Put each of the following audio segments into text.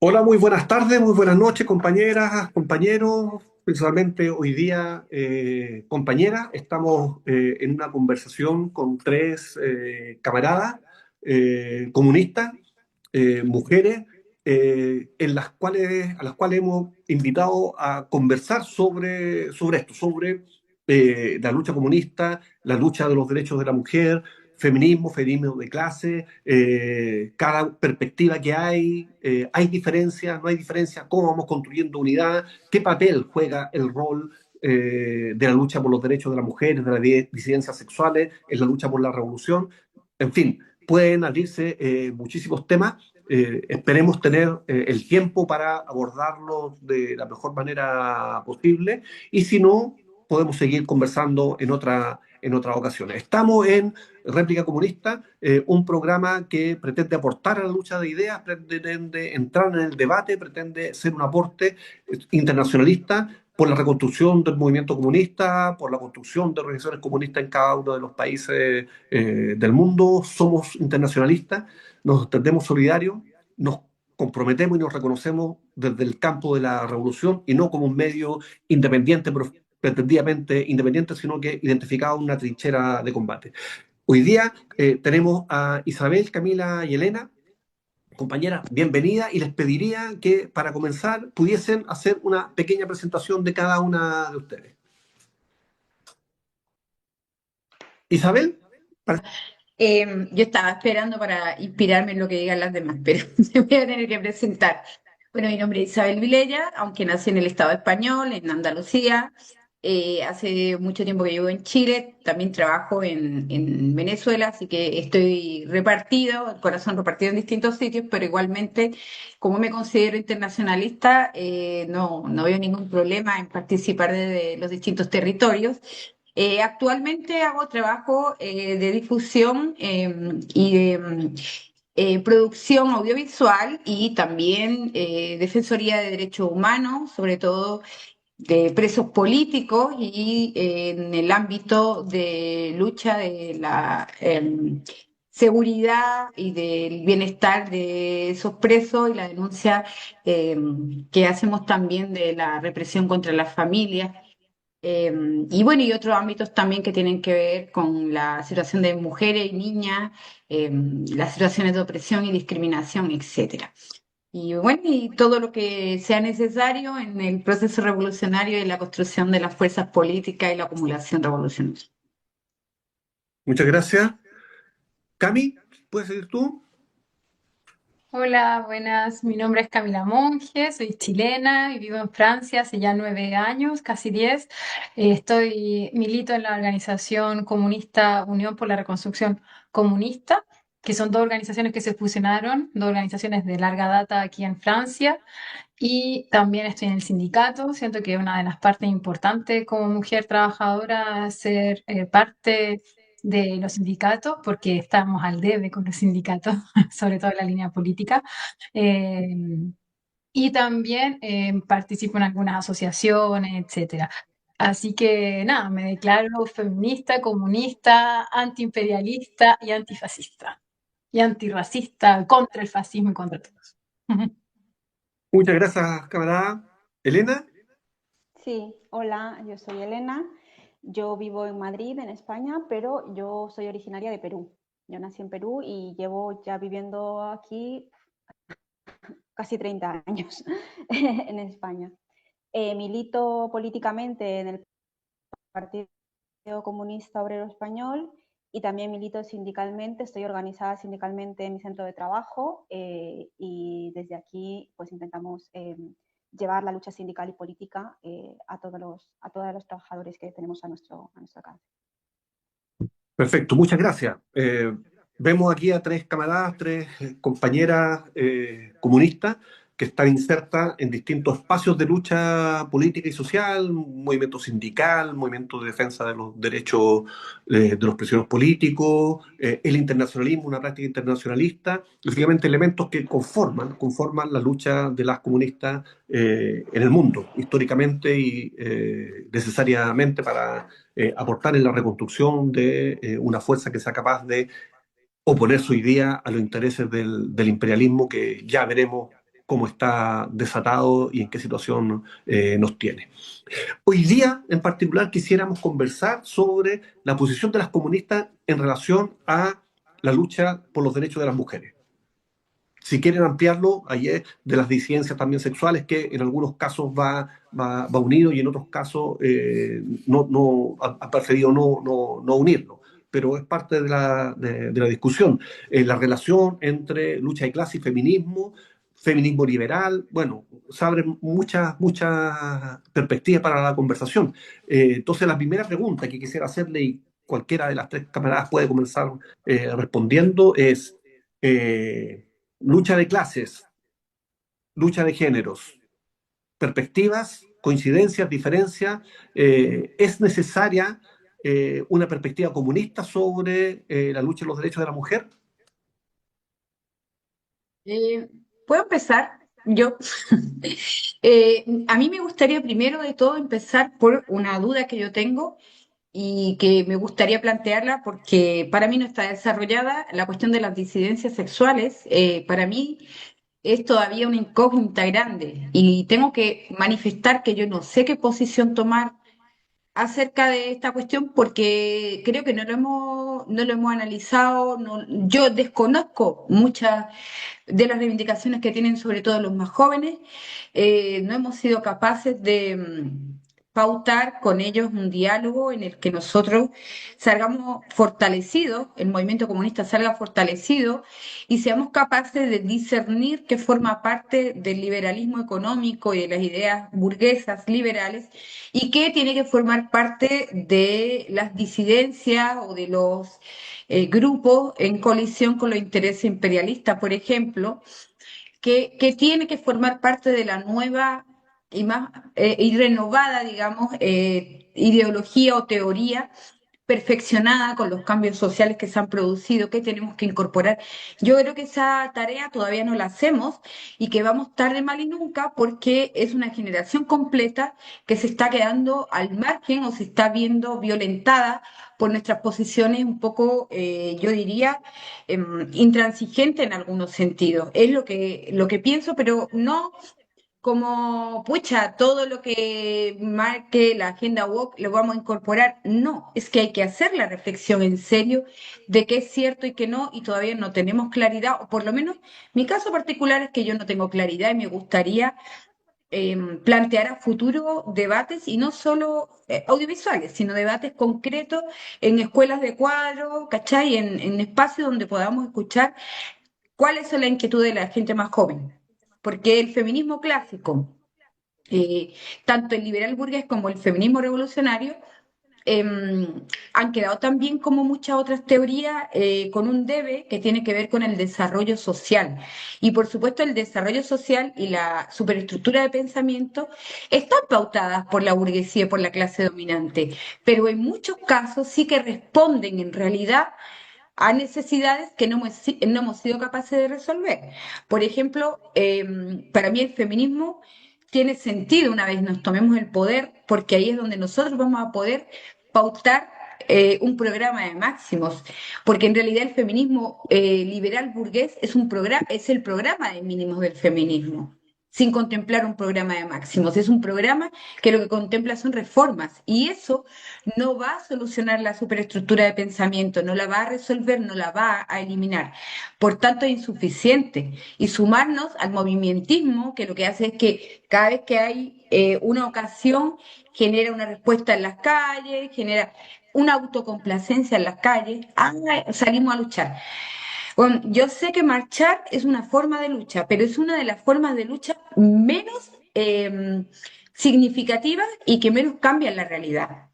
Hola, muy buenas tardes, muy buenas noches, compañeras, compañeros. Principalmente hoy día, compañeras, estamos en una conversación con tres camaradas comunistas, mujeres, a las cuales hemos invitado a conversar sobre esto, sobre la lucha comunista, la lucha de los derechos de la mujer, feminismo de clase, cada perspectiva que hay diferencias, no hay diferencias, cómo vamos construyendo unidad, qué papel juega el rol de la lucha por los derechos de las mujeres, de las disidencias sexuales, en la lucha por la revolución. En fin, pueden abrirse muchísimos temas. Esperemos tener el tiempo para abordarlos de la mejor manera posible y si no, podemos seguir conversando en otras ocasiones. Estamos en Réplica Comunista, un programa que pretende aportar a la lucha de ideas, pretende entrar en el debate, pretende ser un aporte internacionalista por la reconstrucción del movimiento comunista, por la construcción de organizaciones comunistas en cada uno de los países del mundo. Somos internacionalistas, nos entendemos solidarios, nos comprometemos y nos reconocemos desde el campo de la revolución y no como un medio independiente, pretendidamente independiente, sino que identificado en una trinchera de combate. Hoy día tenemos a Isabel, Camila y Elena. Compañeras, bienvenida y les pediría que para comenzar pudiesen hacer una pequeña presentación de cada una de ustedes. Isabel, Yo estaba esperando para inspirarme en lo que digan las demás, pero me voy a tener que presentar. Bueno, mi nombre es Isabel Vilella, aunque nací en el Estado español, en Andalucía. Hace mucho tiempo que vivo en Chile, también trabajo en Venezuela, así que estoy repartido, el corazón repartido en distintos sitios, pero igualmente, como me considero internacionalista, no veo ningún problema en participar de los distintos territorios. Actualmente hago trabajo de difusión y de producción audiovisual y también defensoría de derechos humanos, sobre todo de presos políticos y en el ámbito de lucha de la seguridad y del bienestar de esos presos y la denuncia que hacemos también de la represión contra las familias. Y bueno, y otros ámbitos también que tienen que ver con la situación de mujeres y niñas, las situaciones de opresión y discriminación, etcétera. Y bueno, y todo lo que sea necesario en el proceso revolucionario y la construcción de las fuerzas políticas y la acumulación revolucionaria. muchas gracias. Cami, ¿puedes seguir tú? Hola, buenas. Mi nombre es Camila Monge, soy chilena y vivo en Francia hace ya 9 años, casi 10. Milito en la organización comunista Unión por la Reconstrucción Comunista, que son dos organizaciones que se fusionaron, dos organizaciones de larga data aquí en Francia. Y también estoy en el sindicato. Siento que una de las partes importantes como mujer trabajadora es ser parte de los sindicatos, porque estamos al debe con los sindicatos, sobre todo en la línea política. Eh, y también participo en algunas asociaciones, etcétera. Así que nada, me declaro feminista, comunista, antiimperialista y antifascista. Y antirracista, contra el fascismo y contra todos. Muchas gracias, camarada. Elena, Sí, hola, yo soy Elena. Yo vivo en Madrid, en España, pero yo soy originaria de Perú. Yo nací en Perú y llevo ya viviendo aquí casi 30 años en España. Milito políticamente en el Partido Comunista Obrero Español y también milito sindicalmente, estoy organizada sindicalmente en mi centro de trabajo y desde aquí pues intentamos llevar la lucha sindical y política a todos los trabajadores que tenemos a nuestro alcance. perfecto, muchas gracias. Vemos aquí a tres camaradas, tres compañeras comunistas que están insertas en distintos espacios de lucha política y social, movimiento sindical, movimiento de defensa de los derechos de los prisioneros políticos, el internacionalismo, una práctica internacionalista, lógicamente elementos que conforman la lucha de las comunistas en el mundo, históricamente y necesariamente para aportar en la reconstrucción de una fuerza que sea capaz de oponerse hoy día a los intereses del imperialismo que ya veremos cómo está desatado y en qué situación nos tiene. Hoy día, en particular, quisiéramos conversar sobre la posición de las comunistas en relación a la lucha por los derechos de las mujeres. Si quieren ampliarlo, ahí es de las disidencias también sexuales, que en algunos casos va unido y en otros casos ha preferido no unirlo. Pero es parte de la discusión. La relación entre lucha de clase y feminismo liberal, bueno, se abren muchas perspectivas para la conversación. Entonces, la primera pregunta que quisiera hacerle, y cualquiera de las tres camaradas puede comenzar respondiendo, es... Eh, lucha de clases, lucha de géneros, perspectivas, coincidencias, diferencias. ¿Es necesaria una perspectiva comunista sobre la lucha de los derechos de la mujer? Eh, ¿Puedo empezar yo? A mí me gustaría primero de todo empezar por una duda que yo tengo y que me gustaría plantearla porque para mí no está desarrollada la cuestión de las disidencias sexuales. Para mí es todavía una incógnita grande y tengo que manifestar que yo no sé qué posición tomar acerca de esta cuestión porque creo que no lo hemos analizado. Yo desconozco muchas de las reivindicaciones que tienen sobre todo los más jóvenes. No hemos sido capaces de pautar con ellos un diálogo en el que nosotros salgamos fortalecidos, el movimiento comunista salga fortalecido y seamos capaces de discernir qué forma parte del liberalismo económico y de las ideas burguesas liberales y qué tiene que formar parte de las disidencias o de los grupos en colisión con los intereses imperialistas, por ejemplo, que tiene que formar parte de la nueva y más y renovada, digamos, ideología o teoría perfeccionada con los cambios sociales que se han producido, que tenemos que incorporar. Yo creo que esa tarea todavía no la hacemos y que vamos tarde, mal y nunca, porque es una generación completa que se está quedando al margen o se está viendo violentada por nuestras posiciones un poco, yo diría, intransigente en algunos sentidos. Es lo que pienso, pero no como, pucha, todo lo que marque la agenda woke lo vamos a incorporar. No, es que hay que hacer la reflexión en serio de qué es cierto y qué no, y todavía no tenemos claridad, o por lo menos mi caso particular es que yo no tengo claridad y me gustaría plantear a futuro debates y no solo audiovisuales, sino debates concretos en escuelas de cuadro, ¿cachai? En espacios donde podamos escuchar cuáles son las inquietudes de la gente más joven. Porque el feminismo clásico, eh, tanto el liberal burgués como el feminismo revolucionario, eh, han quedado también como muchas otras teorías con un debe que tiene que ver con el desarrollo social. Y por supuesto el desarrollo social y la superestructura de pensamiento están pautadas por la burguesía y por la clase dominante, pero en muchos casos sí que responden en realidad a necesidades que no hemos sido capaces de resolver. Por ejemplo, para mí el feminismo tiene sentido una vez nos tomemos el poder, porque ahí es donde nosotros vamos a poder pautar un programa de máximos, porque en realidad el feminismo liberal burgués es el programa de mínimos del feminismo, sin contemplar un programa de máximos. Es un programa que lo que contempla son reformas y eso no va a solucionar la superestructura de pensamiento, no la va a resolver, no la va a eliminar. Por tanto, es insuficiente. Y sumarnos al movimentismo, que lo que hace es que cada vez que hay una ocasión, genera una respuesta en las calles, genera una autocomplacencia en las calles, salimos a luchar. Bueno, yo sé que marchar es una forma de lucha, pero es una de las formas de lucha menos significativas y que menos cambian la realidad.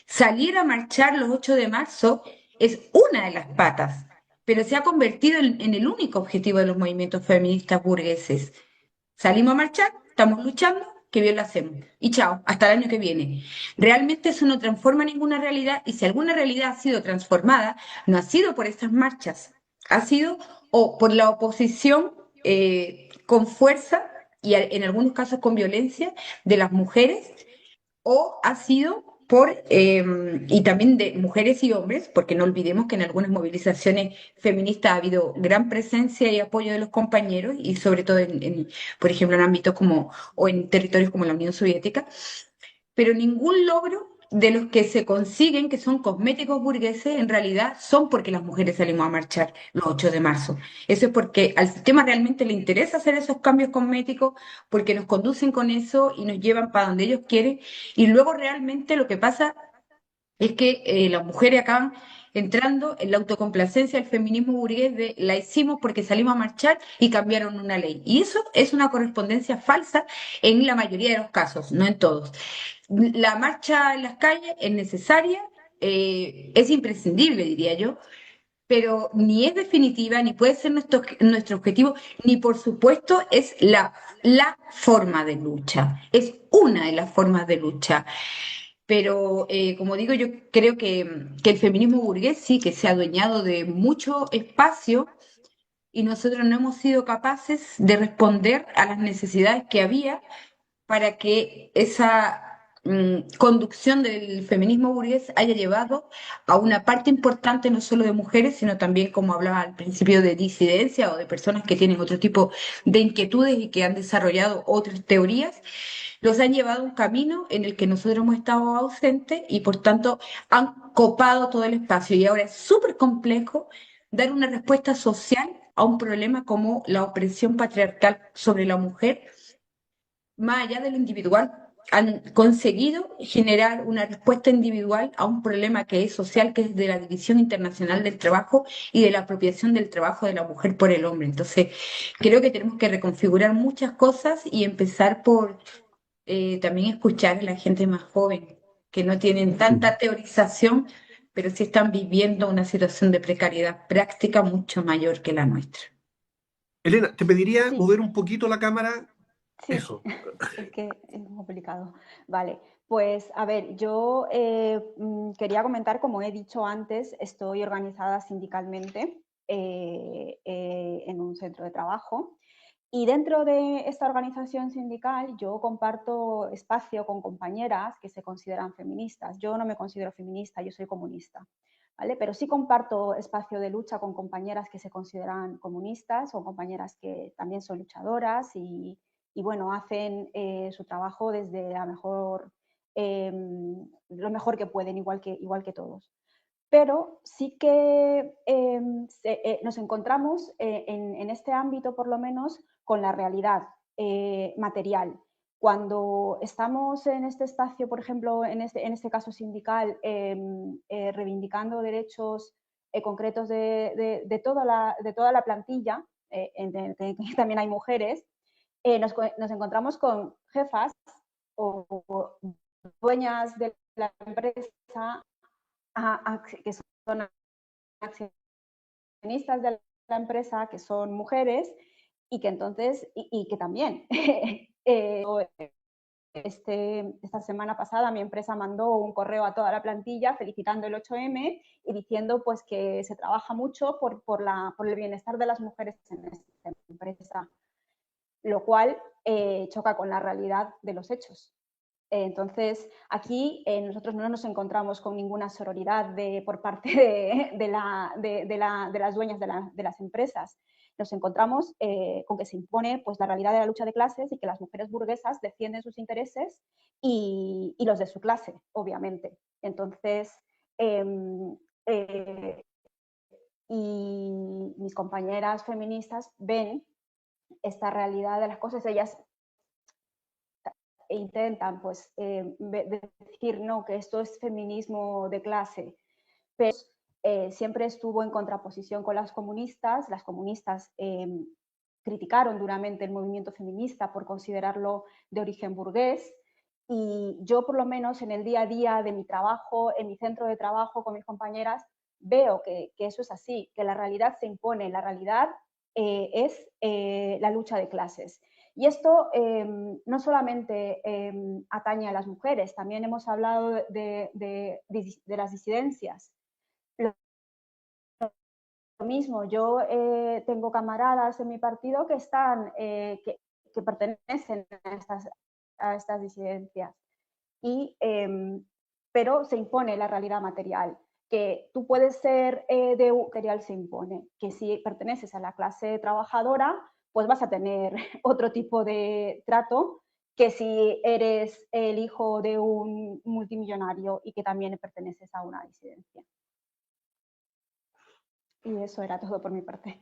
Salir a marchar los 8 de marzo es una de las patas, pero se ha convertido en el único objetivo de los movimientos feministas burgueses. Salimos a marchar, estamos luchando, qué bien lo hacemos. Y chao, hasta el año que viene. Realmente eso no transforma ninguna realidad y si alguna realidad ha sido transformada, no ha sido por estas marchas, ha sido o por la oposición con fuerza y en algunos casos con violencia de las mujeres o ha sido y también de mujeres y hombres, porque no olvidemos que en algunas movilizaciones feministas ha habido gran presencia y apoyo de los compañeros, y sobre todo por ejemplo, en ámbitos como, o en territorios como la Unión Soviética, pero ningún logro de los que se consiguen, que son cosméticos burgueses, en realidad son porque las mujeres salimos a marchar los 8 de marzo. Eso es porque al sistema realmente le interesa hacer esos cambios cosméticos, porque nos conducen con eso y nos llevan para donde ellos quieren. Y luego realmente lo que pasa es que las mujeres acaban entrando en la autocomplacencia del feminismo burgués de la hicimos porque salimos a marchar y cambiaron una ley. Y eso es una correspondencia falsa en la mayoría de los casos, no en todos. La marcha en las calles es necesaria, es imprescindible, diría yo, pero ni es definitiva, ni puede ser nuestro objetivo, ni por supuesto es la forma de lucha. Es una de las formas de lucha. Pero como digo, yo creo que el feminismo burgués sí que se ha adueñado de mucho espacio y nosotros no hemos sido capaces de responder a las necesidades que había para que esa conducción del feminismo burgués haya llevado a una parte importante no solo de mujeres, sino también, como hablaba al principio, de disidencia o de personas que tienen otro tipo de inquietudes y que han desarrollado otras teorías, los han llevado a un camino en el que nosotros hemos estado ausentes y por tanto han copado todo el espacio. Y ahora es súper complejo dar una respuesta social a un problema como la opresión patriarcal sobre la mujer más allá de lo individual, han conseguido generar una respuesta individual a un problema que es social, que es de la división internacional del trabajo y de la apropiación del trabajo de la mujer por el hombre. Entonces, creo que tenemos que reconfigurar muchas cosas y empezar por también escuchar a la gente más joven, que no tienen tanta teorización, pero sí están viviendo una situación de precariedad práctica mucho mayor que la nuestra. Elena, te pediría Sí, mover un poquito la cámara. sí, Eso. es que es complicado. Vale, pues a ver, yo quería comentar, como he dicho antes, estoy organizada sindicalmente en un centro de trabajo y dentro de esta organización sindical yo comparto espacio con compañeras que se consideran feministas. Yo no me considero feminista, yo soy comunista. ¿Vale? Pero sí comparto espacio de lucha con compañeras que se consideran comunistas o compañeras que también son luchadoras y bueno, hacen su trabajo desde lo mejor que pueden, igual que todos. Pero sí que nos encontramos en este ámbito, por lo menos, con la realidad material. Cuando estamos en este espacio, por ejemplo, en este caso sindical, reivindicando derechos concretos de toda la plantilla, en que también hay mujeres, nos encontramos con jefas o dueñas de la empresa que son accionistas de la empresa, que son mujeres y que entonces, y que también, esta semana pasada mi empresa mandó un correo a toda la plantilla felicitando el 8M y diciendo pues que se trabaja mucho por el bienestar de las mujeres en esta empresa, lo cual choca con la realidad de los hechos. Entonces, aquí nosotros no nos encontramos con ninguna sororidad por parte de las dueñas de las empresas. Nos encontramos con que se impone pues, la realidad de la lucha de clases y que las mujeres burguesas defienden sus intereses y los de su clase, obviamente. Entonces, y mis compañeras feministas ven esta realidad de las cosas, ellas intentan pues decir no, que esto es feminismo de clase, pero siempre estuvo en contraposición con las comunistas criticaron duramente el movimiento feminista por considerarlo de origen burgués y yo por lo menos en el día a día de mi trabajo, en mi centro de trabajo con mis compañeras, veo que eso es así, que la realidad se impone, la realidad es la lucha de clases. Y esto no solamente atañe a las mujeres, también hemos hablado de las disidencias. Lo mismo, yo tengo camaradas en mi partido que pertenecen a estas disidencias. Y pero se impone la realidad material. Que tú puedes ser de material se impone, que si perteneces a la clase trabajadora, pues vas a tener otro tipo de trato que si eres el hijo de un multimillonario y que también perteneces a una disidencia. Y eso era todo por mi parte.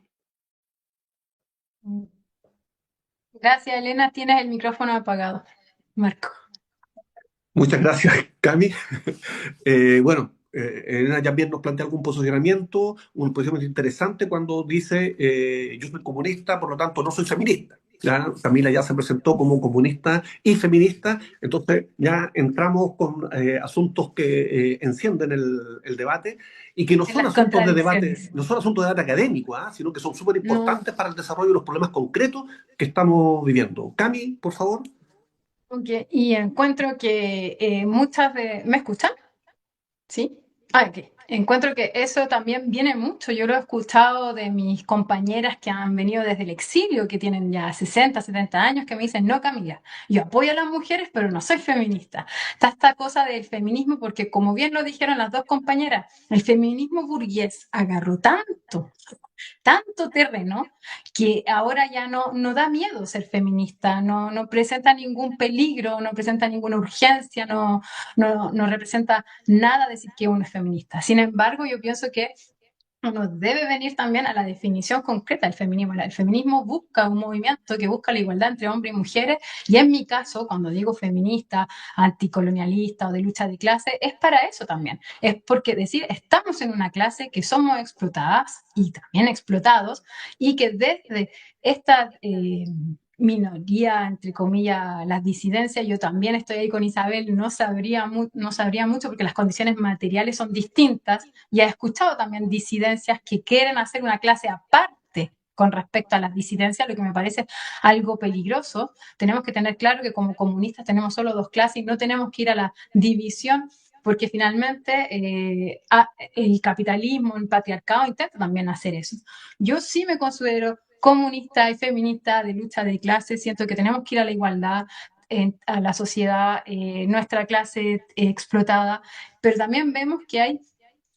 Gracias, Elena. Tienes el micrófono apagado. Marco. Muchas gracias, Cami. Bueno, Elena también nos plantea algún un posicionamiento interesante cuando dice yo soy comunista, por lo tanto no soy feminista. ¿Ya? Camila ya se presentó como comunista y feminista, entonces ya entramos con asuntos que encienden el debate y que no En son las asuntos de debate, contradicciones. no son asuntos de debate académico, ¿ah? Sino que son súper No. importantes para el desarrollo de los problemas concretos que estamos viviendo. Cami, por favor. Ok, y encuentro que muchas de... ¿Me escuchan? ¿Sí? Ah, ok. Encuentro que eso también viene mucho. Yo lo he escuchado de mis compañeras que han venido desde el exilio, que tienen ya 60, 70 años, que me dicen, no, Camila, yo apoyo a las mujeres, pero no soy feminista. Está esta cosa del feminismo, porque como bien lo dijeron las dos compañeras, el feminismo burgués agarró tanto terreno que ahora ya no da miedo ser feminista, no presenta ningún peligro, no presenta ninguna urgencia, no representa nada decir que uno es feminista. Sin embargo, yo pienso que uno debe venir también a la definición concreta del feminismo. El feminismo busca un movimiento que busca la igualdad entre hombres y mujeres, y en mi caso, cuando digo feminista, anticolonialista o de lucha de clase, es para eso también. Es porque decir, estamos en una clase que somos explotadas y también explotados, y que desde esta minoría, entre comillas, las disidencias, yo también estoy ahí con Isabel, no sabría mucho porque las condiciones materiales son distintas, y he escuchado también disidencias que quieren hacer una clase aparte con respecto a las disidencias, lo que me parece algo peligroso. Tenemos que tener claro que como comunistas tenemos solo dos clases y no tenemos que ir a la división, porque finalmente el capitalismo, el patriarcado intenta también hacer eso. Yo sí me considero comunista y feminista de lucha de clases, siento que tenemos que ir a la igualdad, a la sociedad, nuestra clase explotada, pero también vemos que hay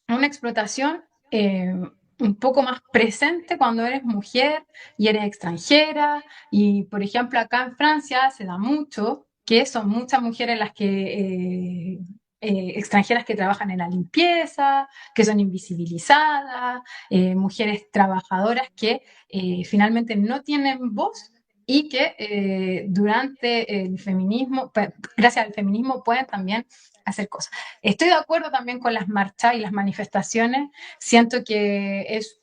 una explotación un poco más presente cuando eres mujer y eres extranjera. Y, por ejemplo, acá en Francia se da mucho que son muchas mujeres las que... extranjeras que trabajan en la limpieza, que son invisibilizadas, mujeres trabajadoras que finalmente no tienen voz y que durante el feminismo, gracias al feminismo, pueden también hacer cosas. Estoy de acuerdo también con las marchas y las manifestaciones. Siento que es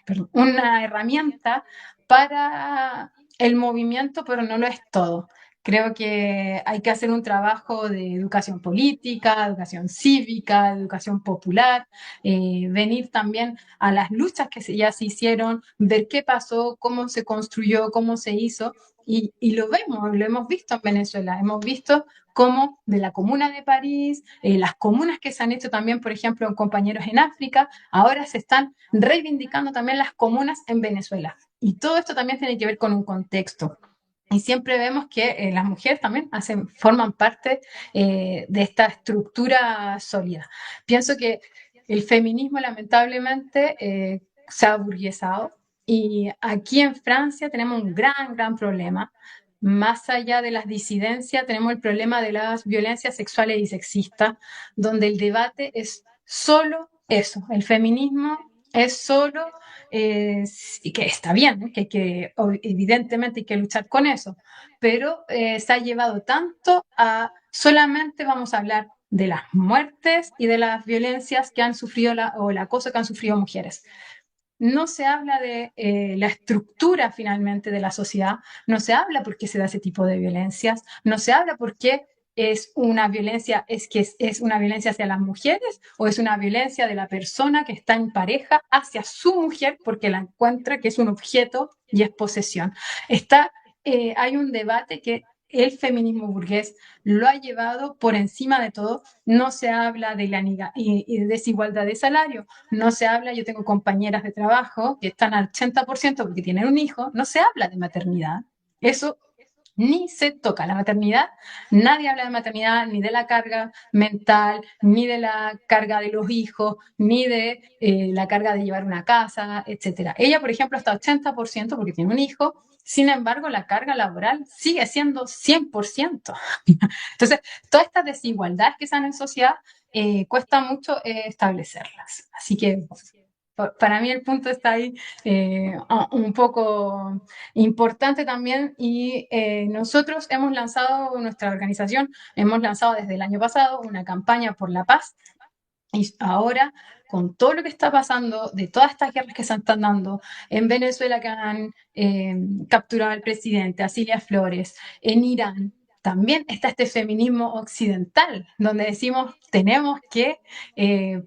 perdón, una herramienta para el movimiento, pero no lo es todo. Creo que hay que hacer un trabajo de educación política, educación cívica, educación popular, venir también a las luchas que ya se hicieron, ver qué pasó, cómo se construyó, cómo se hizo, y lo vemos, lo hemos visto en Venezuela, hemos visto como de la Comuna de París, las comunas que se han hecho también, por ejemplo, en compañeros en África, ahora se están reivindicando también las comunas en Venezuela. Y todo esto también tiene que ver con un contexto. Y siempre vemos que las mujeres también forman parte de esta estructura sólida. Pienso que el feminismo lamentablemente se ha burguesado, y aquí en Francia tenemos un gran problema. Más allá de las disidencias, tenemos el problema de las violencias sexuales y sexistas, donde el debate es solo eso. El feminismo es solo, y que está bien, ¿eh? Evidentemente hay que luchar con eso, pero se ha llevado tanto a solamente vamos a hablar de las muertes y de las violencias que han sufrido o el acoso que han sufrido mujeres. No se habla de la estructura finalmente de la sociedad, no se habla por qué se da ese tipo de violencias, no se habla por qué es una violencia, es una violencia hacia las mujeres o es una violencia de la persona que está en pareja hacia su mujer porque la encuentra que es un objeto y es posesión. Hay un debate que el feminismo burgués lo ha llevado por encima de todo. No se habla de la desigualdad de salario, no se habla, yo tengo compañeras de trabajo que están al 80% porque tienen un hijo, no se habla de maternidad. Eso ni se toca. La maternidad, nadie habla de maternidad, ni de la carga mental, ni de la carga de los hijos, ni de la carga de llevar una casa, etc. Ella, por ejemplo, está 80% porque tiene un hijo, sin embargo, la carga laboral sigue siendo 100%. Entonces, todas estas desigualdades que están en sociedad, cuesta mucho establecerlas. Así que para mí el punto está ahí un poco importante también y nosotros hemos lanzado, nuestra organización, hemos lanzado desde el año pasado una campaña por la paz y ahora con todo lo que está pasando, de todas estas guerras que se están dando, en Venezuela que han capturado al presidente, a Cilia Flores, en Irán, también está este feminismo occidental, donde decimos tenemos que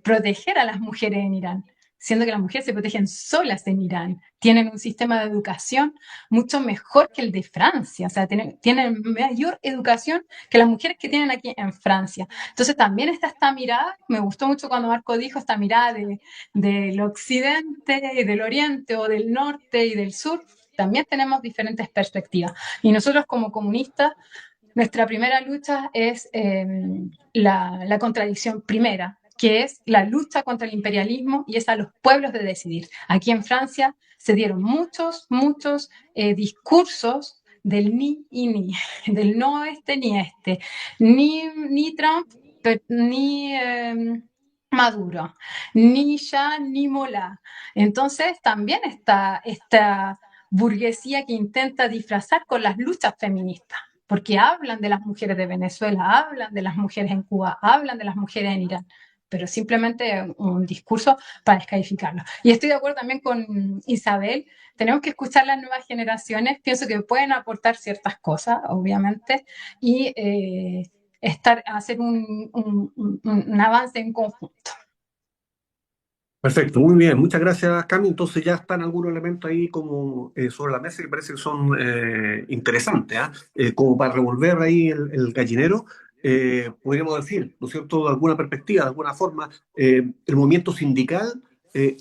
proteger a las mujeres en Irán, siendo que las mujeres se protegen solas en Irán, tienen un sistema de educación mucho mejor que el de Francia, o sea, tienen mayor educación que las mujeres que tienen aquí en Francia. Entonces también está esta mirada, me gustó mucho cuando Marco dijo esta mirada del occidente y del oriente o del norte y del sur, también tenemos diferentes perspectivas. Y nosotros como comunistas, nuestra primera lucha es la contradicción primera, que es la lucha contra el imperialismo y es a los pueblos de decidir. Aquí en Francia se dieron muchos discursos del ni y ni, del no este ni este, ni Trump, ni Maduro, ni ya ni Molá. Entonces también está esta burguesía que intenta disfrazar con las luchas feministas, porque hablan de las mujeres de Venezuela, hablan de las mujeres en Cuba, hablan de las mujeres en Irán, pero simplemente un discurso para descalificarlo. Y estoy de acuerdo también con Isabel, tenemos que escuchar las nuevas generaciones, pienso que pueden aportar ciertas cosas, obviamente, y hacer un avance en conjunto. Perfecto, muy bien, muchas gracias, Cami. Entonces ya están algunos elementos ahí como sobre la mesa que parece que son interesantes, ¿ah? Como para revolver ahí el gallinero, podríamos decir, ¿no es cierto?, de alguna perspectiva, de alguna forma, el movimiento sindical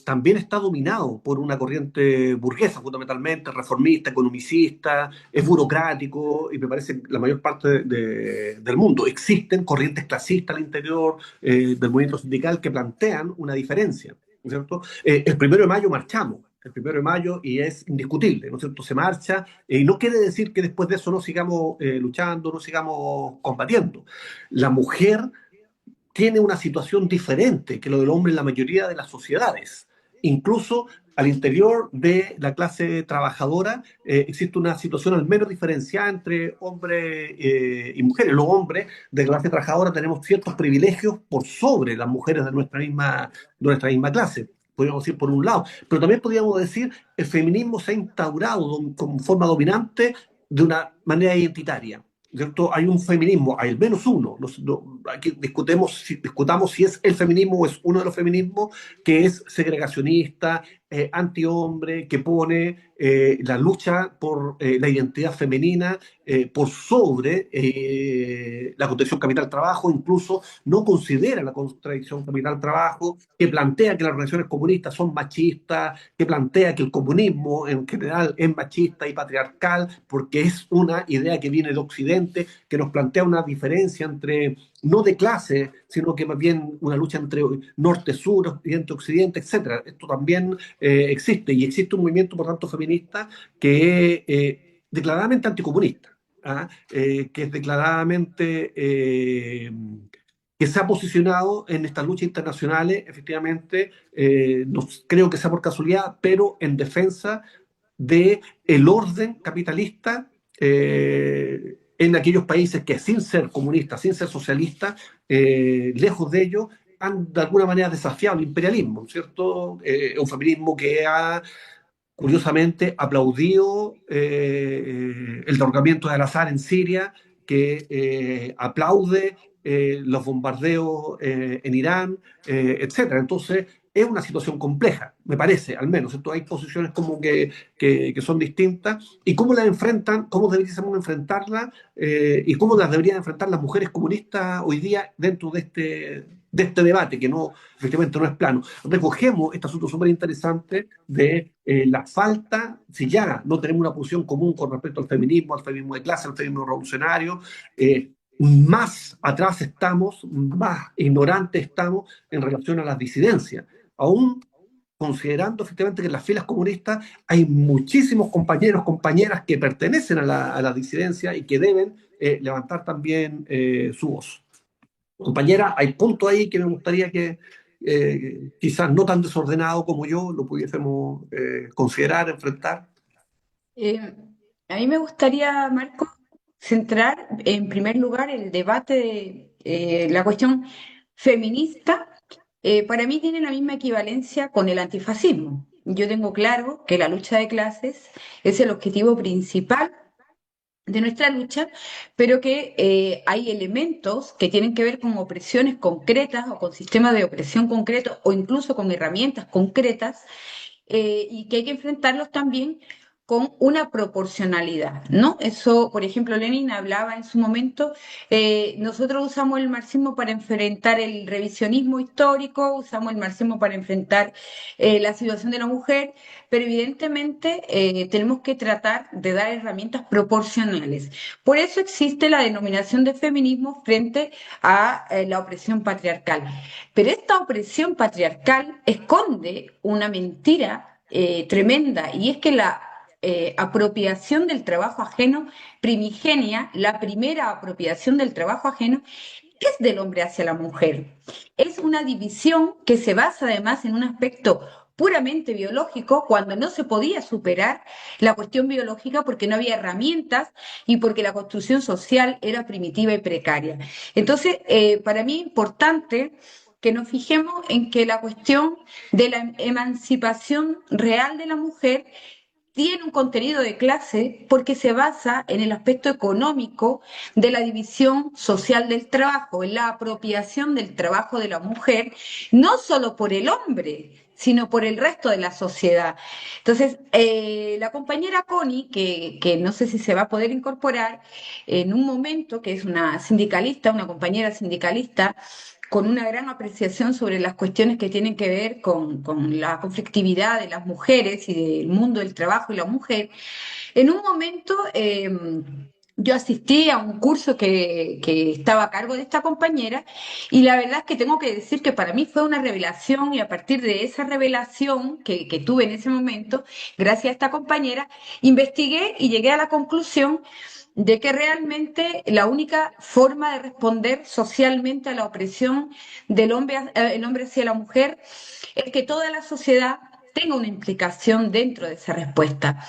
también está dominado por una corriente burguesa, fundamentalmente, reformista, economicista, es burocrático y me parece que la mayor parte del mundo. Existen corrientes clasistas al interior del movimiento sindical que plantean una diferencia. ¿No es cierto? El 1 de mayo marchamos, el 1 de mayo, y es indiscutible, ¿no es cierto? Se marcha, y no quiere decir que después de eso no sigamos luchando, no sigamos combatiendo. La mujer tiene una situación diferente que lo del hombre en la mayoría de las sociedades. Incluso al interior de la clase trabajadora existe una situación al menos diferenciada entre hombres y mujeres. Los hombres de clase trabajadora tenemos ciertos privilegios por sobre las mujeres de nuestra misma clase. Podríamos decir por un lado, pero también podríamos decir el feminismo se ha instaurado como forma dominante de una manera identitaria. ¿Cierto? Hay un feminismo, hay al menos uno. Aquí discutamos si es el feminismo o es uno de los feminismos que es segregacionista, antihombre, que pone la lucha por la identidad femenina por sobre la contradicción capital-trabajo, incluso no considera la contradicción capital-trabajo, que plantea que las organizaciones comunistas son machistas, que plantea que el comunismo en general es machista y patriarcal, porque es una idea que viene de Occidente, que nos plantea una diferencia entre, no de clase, sino que más bien una lucha entre norte-sur, occidente-occidente, etc. Esto también existe, y existe un movimiento, por tanto, feminista que es declaradamente anticomunista. ¿Ah? Que es declaradamente que se ha posicionado en estas luchas internacionales, efectivamente, no creo que sea por casualidad, pero en defensa del orden capitalista en aquellos países que sin ser comunistas, sin ser socialistas, lejos de ello, han de alguna manera desafiado el imperialismo, ¿cierto? Un feminismo que ha curiosamente aplaudido el derrocamiento de Al-Assad en Siria, que aplaude los bombardeos en Irán, etc. Entonces, es una situación compleja, me parece, al menos. Entonces hay posiciones como que son distintas y cómo las enfrentan, cómo deberíamos enfrentarlas y cómo las deberían enfrentar las mujeres comunistas hoy día dentro de este debate, que no, efectivamente no es plano. Recogemos este asunto súper interesante de la falta, si ya no tenemos una posición común con respecto al feminismo de clase, al feminismo revolucionario, más atrás estamos, más ignorantes estamos en relación a las disidencias. Aún considerando efectivamente que en las filas comunistas hay muchísimos compañeros, compañeras que pertenecen a la disidencia y que deben levantar también su voz. Compañera, hay puntos ahí que me gustaría que quizás no tan desordenado como yo lo pudiésemos considerar, enfrentar. Eh, a mí me gustaría, Marco, centrar en primer lugar el debate de la cuestión feminista. Para mí tiene la misma equivalencia con el antifascismo. Yo tengo claro que la lucha de clases es el objetivo principal de nuestra lucha, pero que hay elementos que tienen que ver con opresiones concretas o con sistemas de opresión concretos o incluso con herramientas concretas y que hay que enfrentarlos también con una proporcionalidad, ¿no? Eso, por ejemplo, Lenin hablaba en su momento, nosotros usamos el marxismo para enfrentar el revisionismo histórico, usamos el marxismo para enfrentar la situación de la mujer, pero evidentemente tenemos que tratar de dar herramientas proporcionales. Por eso existe la denominación de feminismo frente a la opresión patriarcal. Pero esta opresión patriarcal esconde una mentira tremenda y es que la apropiación del trabajo ajeno primigenia, la primera apropiación del trabajo ajeno es del hombre hacia la mujer. Es una división que se basa además en un aspecto puramente biológico, cuando no se podía superar la cuestión biológica porque no había herramientas y porque la construcción social era primitiva y precaria. Entonces, para mí es importante que nos fijemos en que la cuestión de la emancipación real de la mujer tiene un contenido de clase porque se basa en el aspecto económico de la división social del trabajo, en la apropiación del trabajo de la mujer, no solo por el hombre, sino por el resto de la sociedad. Entonces, la compañera Connie, que no sé si se va a poder incorporar en un momento, que es una sindicalista, una compañera sindicalista, con una gran apreciación sobre las cuestiones que tienen que ver con la conflictividad de las mujeres y del mundo del trabajo y la mujer. En un momento yo asistí a un curso que estaba a cargo de esta compañera y la verdad es que tengo que decir que para mí fue una revelación y a partir de esa revelación que tuve en ese momento, gracias a esta compañera, investigué y llegué a la conclusión de que realmente la única forma de responder socialmente a la opresión el hombre hacia la mujer es que toda la sociedad tenga una implicación dentro de esa respuesta.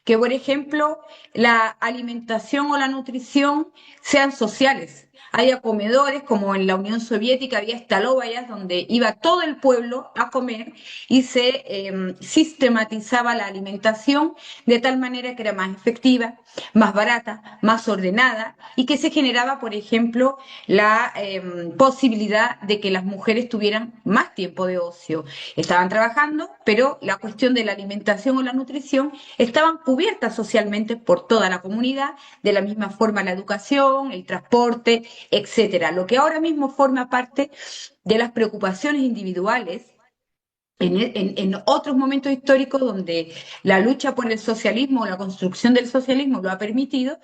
Que, por ejemplo, la alimentación o la nutrición sean sociales. Haya comedores, como en la Unión Soviética había stalobayas donde iba todo el pueblo a comer y se sistematizaba la alimentación de tal manera que era más efectiva, más barata, más ordenada y que se generaba, por ejemplo, la posibilidad de que las mujeres tuvieran más tiempo de ocio. Estaban trabajando, pero la cuestión de la alimentación o la nutrición estaban cubiertas socialmente por toda la comunidad, de la misma forma la educación, el transporte, etcétera. Lo que ahora mismo forma parte de las preocupaciones individuales en otros momentos históricos donde la lucha por el socialismo, la construcción del socialismo lo ha permitido,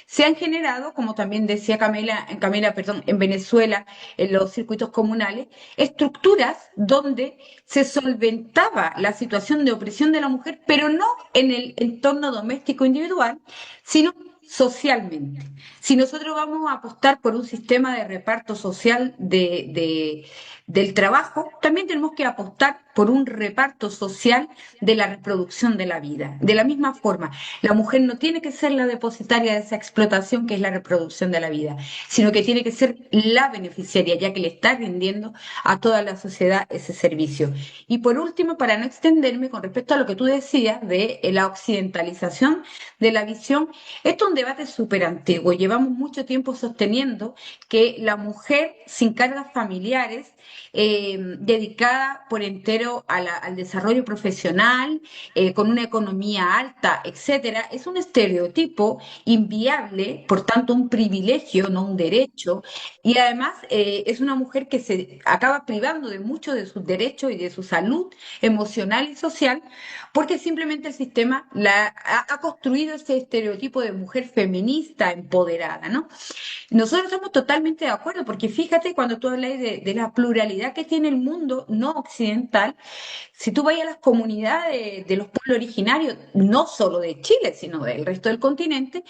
se han generado, como también decía Camila, perdón, en Venezuela, en los circuitos comunales, estructuras donde se solventaba la situación de opresión de la mujer, pero no en el entorno doméstico individual, sino socialmente. Si nosotros vamos a apostar por un sistema de reparto social del trabajo, también tenemos que apostar por un reparto social de la reproducción de la vida. De la misma forma, la mujer no tiene que ser la depositaria de esa explotación que es la reproducción de la vida, sino que tiene que ser la beneficiaria, ya que le está rindiendo a toda la sociedad ese servicio. Y por último, para no extenderme con respecto a lo que tú decías de la occidentalización de la visión, esto es un debate súper antiguo. Llevamos mucho tiempo sosteniendo que la mujer sin cargas familiares, dedicada por entero primero al desarrollo profesional, con una economía alta, etcétera, es un estereotipo inviable, por tanto un privilegio, no un derecho, y además es una mujer que se acaba privando de muchos de sus derechos y de su salud emocional y social, porque simplemente el sistema ha construido ese estereotipo de mujer feminista, empoderada, ¿no? Nosotros estamos totalmente de acuerdo, porque fíjate cuando tú hablas de la pluralidad que tiene el mundo no occidental, si tú vas a las comunidades de los pueblos originarios, no solo de Chile, sino del resto del continente,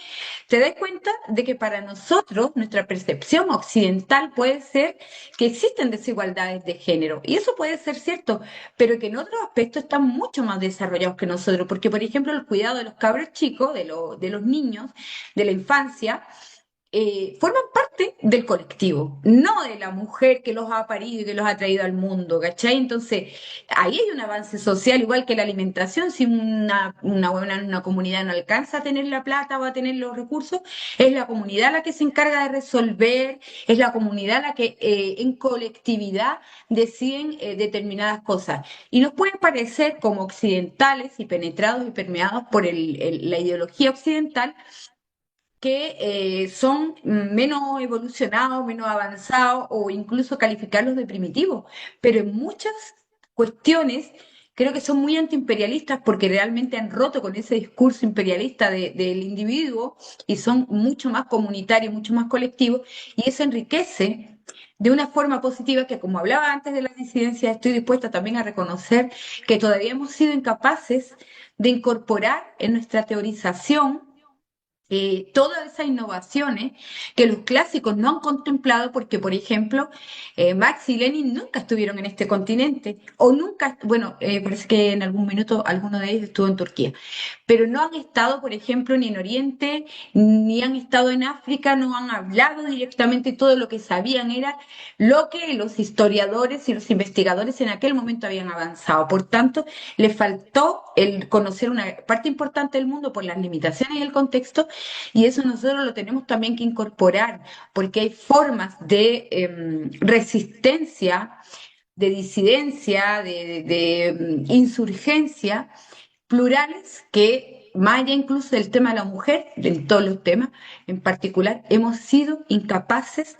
te das cuenta de que para nosotros, nuestra percepción occidental puede ser que existen desigualdades de género. Y eso puede ser cierto, pero que en otros aspectos están mucho más desarrollados que nosotros. Porque, por ejemplo, el cuidado de los cabros chicos, de los niños, de la infancia, forman parte del colectivo, no de la mujer que los ha parido y que los ha traído al mundo, ¿cachai? Entonces, ahí hay un avance social, igual que la alimentación. Si una buena en una comunidad no alcanza a tener la plata o a tener los recursos, es la comunidad la que se encarga de resolver, es la comunidad la que en colectividad deciden determinadas cosas. Y nos pueden parecer como occidentales y penetrados y permeados por la ideología occidental, que son menos evolucionados, menos avanzados o incluso calificarlos de primitivos. Pero en muchas cuestiones creo que son muy antiimperialistas porque realmente han roto con ese discurso imperialista del individuo y son mucho más comunitarios, mucho más colectivos, y eso enriquece de una forma positiva que, como hablaba antes de las disidencias, estoy dispuesta también a reconocer que todavía hemos sido incapaces de incorporar en nuestra teorización todas esas innovaciones que los clásicos no han contemplado porque, por ejemplo, Marx y Lenin nunca estuvieron en este continente o nunca, bueno, parece que en algún minuto alguno de ellos estuvo en Turquía, pero no han estado, por ejemplo, ni en Oriente, ni han estado en África, no han hablado directamente, todo lo que sabían era lo que los historiadores y los investigadores en aquel momento habían avanzado. Por tanto, les faltó el conocer una parte importante del mundo por las limitaciones y el contexto, y eso nosotros lo tenemos también que incorporar, porque hay formas de resistencia, de disidencia, de insurgencia plurales que, más allá incluso del tema de la mujer, en todos los temas en particular, hemos sido incapaces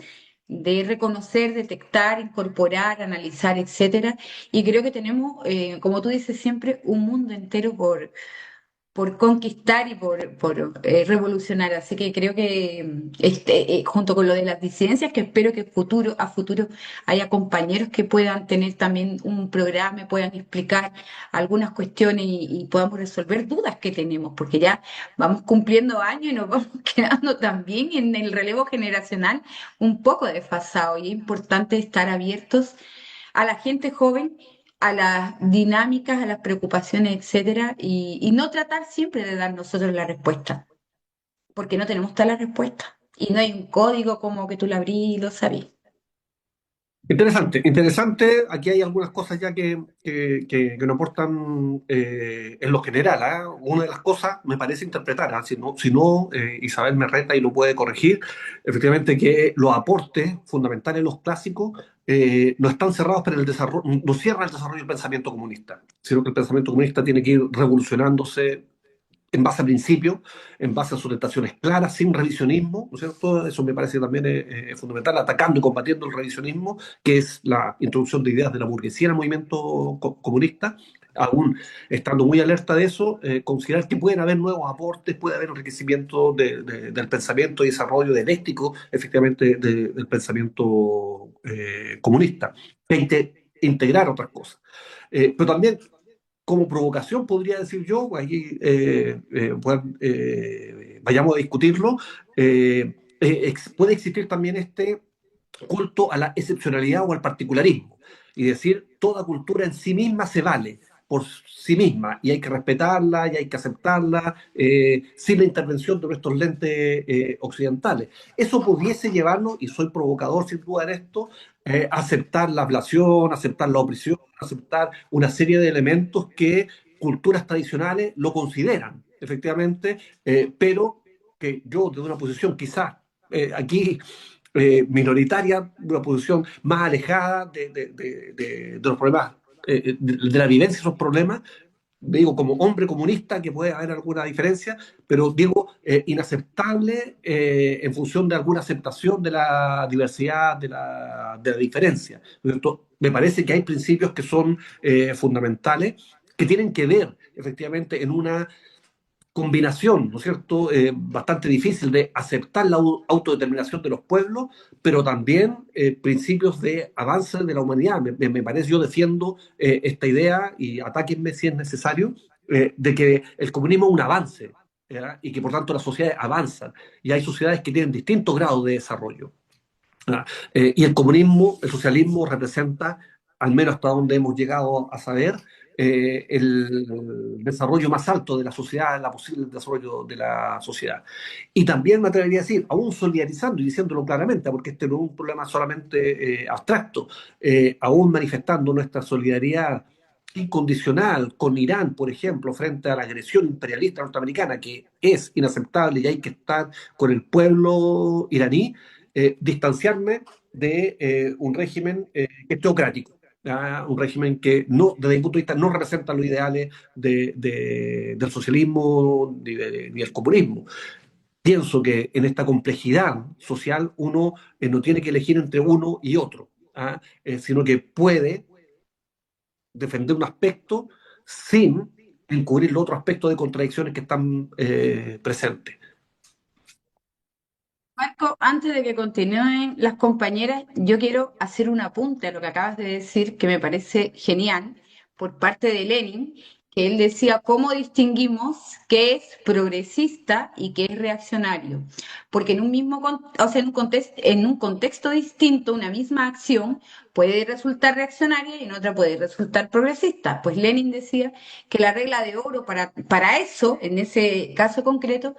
de reconocer, detectar, incorporar, analizar, etcétera. Y creo que tenemos, como tú dices siempre, un mundo entero por conquistar y por revolucionar. Así que creo que junto con lo de las disidencias, que espero que a futuro haya compañeros que puedan tener también un programa, puedan explicar algunas cuestiones y podamos resolver dudas que tenemos, porque ya vamos cumpliendo años y nos vamos quedando también en el relevo generacional un poco desfasados, y es importante estar abiertos a la gente joven, a las dinámicas, a las preocupaciones, etcétera, y no tratar siempre de dar nosotros la respuesta, porque no tenemos toda la respuesta. Y no hay un código como que tú lo abrís y lo sabís. Interesante, interesante. Aquí hay algunas cosas ya que nos aportan en lo general. ¿Ah? Una de las cosas me parece interpretar, ¿ah? Si no, Isabel me reta y lo puede corregir, efectivamente que los aportes fundamentales, los clásicos, no están cerrados para el desarrollo, no cierran el desarrollo del pensamiento comunista, sino que el pensamiento comunista tiene que ir revolucionándose en base a principios, en base a orientaciones claras, sin revisionismo, ¿no es cierto? Eso me parece también fundamental, atacando y combatiendo el revisionismo, que es la introducción de ideas de la burguesía en el movimiento comunista. Aún estando muy alerta de eso, considerar que pueden haber nuevos aportes, puede haber enriquecimiento del pensamiento y desarrollo dialéctico, efectivamente, del pensamiento comunista, e integrar otras cosas. Pero también como provocación, podría decir yo, aquí vayamos a discutirlo, puede existir también este culto a la excepcionalidad o al particularismo, y decir, toda cultura en sí misma se vale por sí misma, y hay que respetarla, y hay que aceptarla, sin la intervención de nuestros lentes occidentales. Eso pudiese llevarnos, y soy provocador sin duda en esto, a aceptar la ablación, aceptar la opresión, aceptar una serie de elementos que culturas tradicionales lo consideran, efectivamente, pero que yo desde una posición quizás aquí minoritaria, una posición más alejada de los problemas de la vivencia de esos problemas, digo, como hombre comunista, que puede haber alguna diferencia, pero digo, inaceptable en función de alguna aceptación de la diversidad, de la diferencia. ¿Cierto? Me parece que hay principios que son fundamentales, que tienen que ver efectivamente en una combinación, ¿no es cierto?, bastante difícil de aceptar la autodeterminación de los pueblos, pero también principios de avance de la humanidad. Me parece, yo defiendo esta idea, y atáquenme si es necesario, de que el comunismo es un avance, ¿verdad? Y que por tanto las sociedades avanzan, y hay sociedades que tienen distintos grados de desarrollo. ¿Verdad? Y el comunismo, el socialismo representa, al menos hasta donde hemos llegado a saber, el desarrollo más alto de la sociedad, la posible desarrollo de la sociedad. Y también me atrevería a decir, aún solidarizando y diciéndolo claramente, porque este no es un problema solamente abstracto, aún manifestando nuestra solidaridad incondicional con Irán, por ejemplo, frente a la agresión imperialista norteamericana, que es inaceptable y hay que estar con el pueblo iraní, distanciarme de un régimen que es teocrático, ¿ya? Un régimen que no, desde mi punto de vista no representa los ideales del socialismo ni del comunismo. Pienso que en esta complejidad social uno no tiene que elegir entre uno y otro, ¿ah? Sino que puede defender un aspecto sin encubrir los otros aspectos de contradicciones que están presentes. Marco, antes de que continúen las compañeras, yo quiero hacer un apunte a lo que acabas de decir, que me parece genial, por parte de Lenin, que él decía cómo distinguimos qué es progresista y qué es reaccionario. Porque en un mismo, o sea, en un contexto distinto, una misma acción puede resultar reaccionaria y en otra puede resultar progresista. Pues Lenin decía que la regla de oro para eso, en ese caso concreto,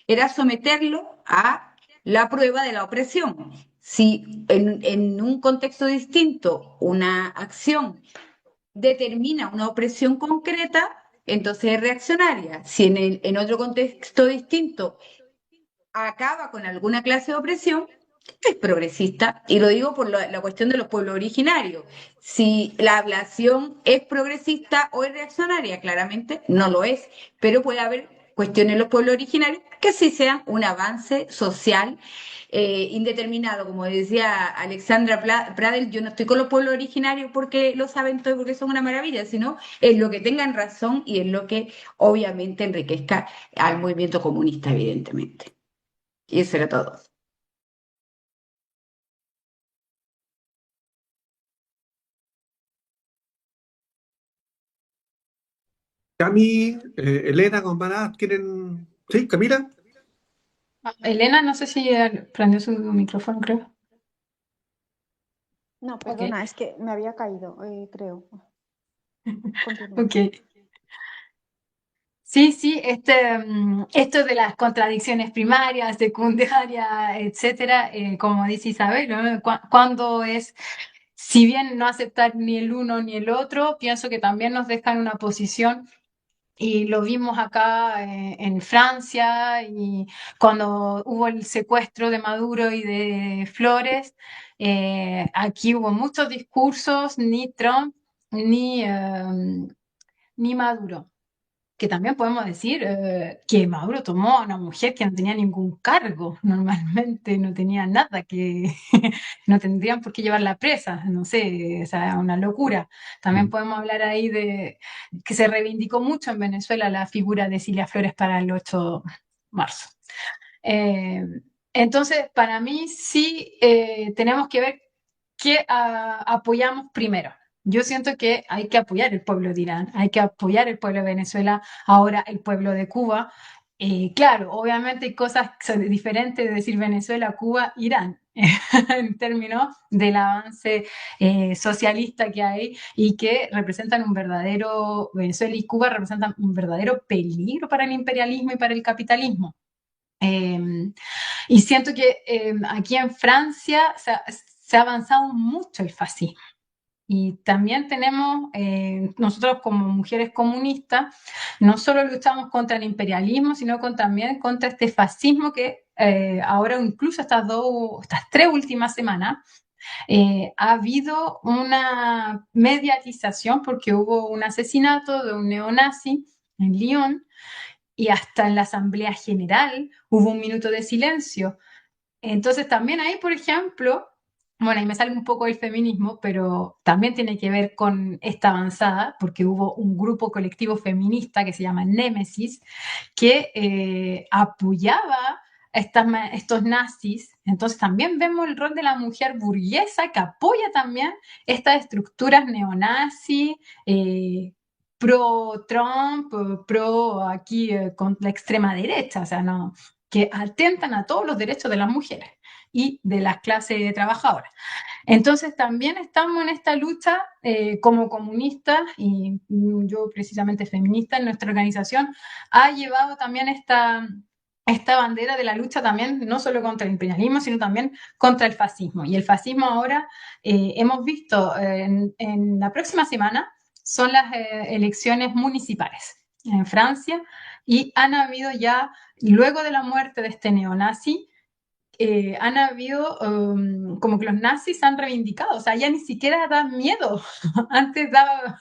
era someterlo a la prueba de la opresión. Si en un contexto distinto una acción determina una opresión concreta, entonces es reaccionaria. Si en otro contexto distinto acaba con alguna clase de opresión, es progresista. Y lo digo por la cuestión de los pueblos originarios. Si la ablación es progresista o es reaccionaria, claramente no lo es, pero puede haber cuestiones en los pueblos originarios que sí sean un avance social indeterminado. Como decía Alexandra Pradel, yo no estoy con los pueblos originarios porque lo saben todo, porque son una maravilla, sino es lo que tengan razón y es lo que obviamente enriquezca al movimiento comunista, evidentemente. Y eso era todo. Cami, Elena, compañeras, ¿quieren? ¿Sí, Camila? Elena, no sé si prendió su micrófono, creo. No, Ok, perdona, es que me había caído, creo. Continúa. ok. Sí, sí, esto de las contradicciones primarias, secundarias, etcétera, como dice Isabel, ¿no? Cuando es, si bien no aceptar ni el uno ni el otro, pienso que también nos dejan una posición. Y lo vimos acá en Francia y cuando hubo el secuestro de Maduro y de Flores, aquí hubo muchos discursos, ni Trump ni Maduro, que también podemos decir que Maduro tomó a una mujer que no tenía ningún cargo, normalmente no tenía nada, que no tendrían por qué llevarla presa, no sé, o sea, una locura. También podemos hablar ahí de que se reivindicó mucho en Venezuela la figura de Cilia Flores para el 8 de marzo. Eh, entonces, para mí sí tenemos que ver qué apoyamos primero. Yo siento que hay que apoyar el pueblo de Irán, hay que apoyar el pueblo de Venezuela, ahora el pueblo de Cuba. Claro, obviamente hay cosas que son diferentes de decir Venezuela, Cuba, Irán, en términos del avance socialista que hay y que representan un verdadero, Venezuela y Cuba representan un verdadero peligro para el imperialismo y para el capitalismo. Y siento que aquí en Francia se ha avanzado mucho el fascismo. Y también tenemos, nosotros como mujeres comunistas, no solo luchamos contra el imperialismo, sino también contra este fascismo que ahora incluso estas tres últimas semanas ha habido una mediatización porque hubo un asesinato de un neonazi en Lyon y hasta en la Asamblea General hubo un minuto de silencio. Entonces también ahí, por ejemplo, bueno, ahí me sale un poco el feminismo, pero también tiene que ver con esta avanzada, porque hubo un grupo colectivo feminista que se llama Némesis, que apoyaba estos nazis. Entonces también vemos el rol de la mujer burguesa que apoya también estas estructuras neonazi, pro-Trump, pro aquí con la extrema derecha, o sea, no, que atentan a todos los derechos de las mujeres y de las clases trabajadoras. Entonces también estamos en esta lucha como comunistas y yo precisamente feminista en nuestra organización ha llevado también esta bandera de la lucha también no solo contra el imperialismo, sino también contra el fascismo. Y el fascismo ahora hemos visto en la próxima semana son las elecciones municipales en Francia y han habido ya, luego de la muerte de este neonazi, han habido como que los nazis han reivindicado, o sea, ya ni siquiera da miedo. Antes daba,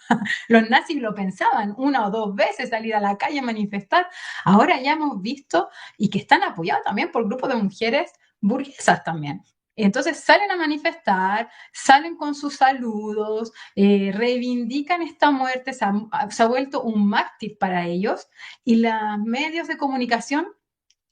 los nazis lo pensaban una o dos veces salir a la calle a manifestar. Ahora ya hemos visto y que están apoyados también por grupos de mujeres burguesas también. Entonces salen a manifestar, salen con sus saludos, reivindican esta muerte, se ha vuelto un mártir para ellos y los medios de comunicación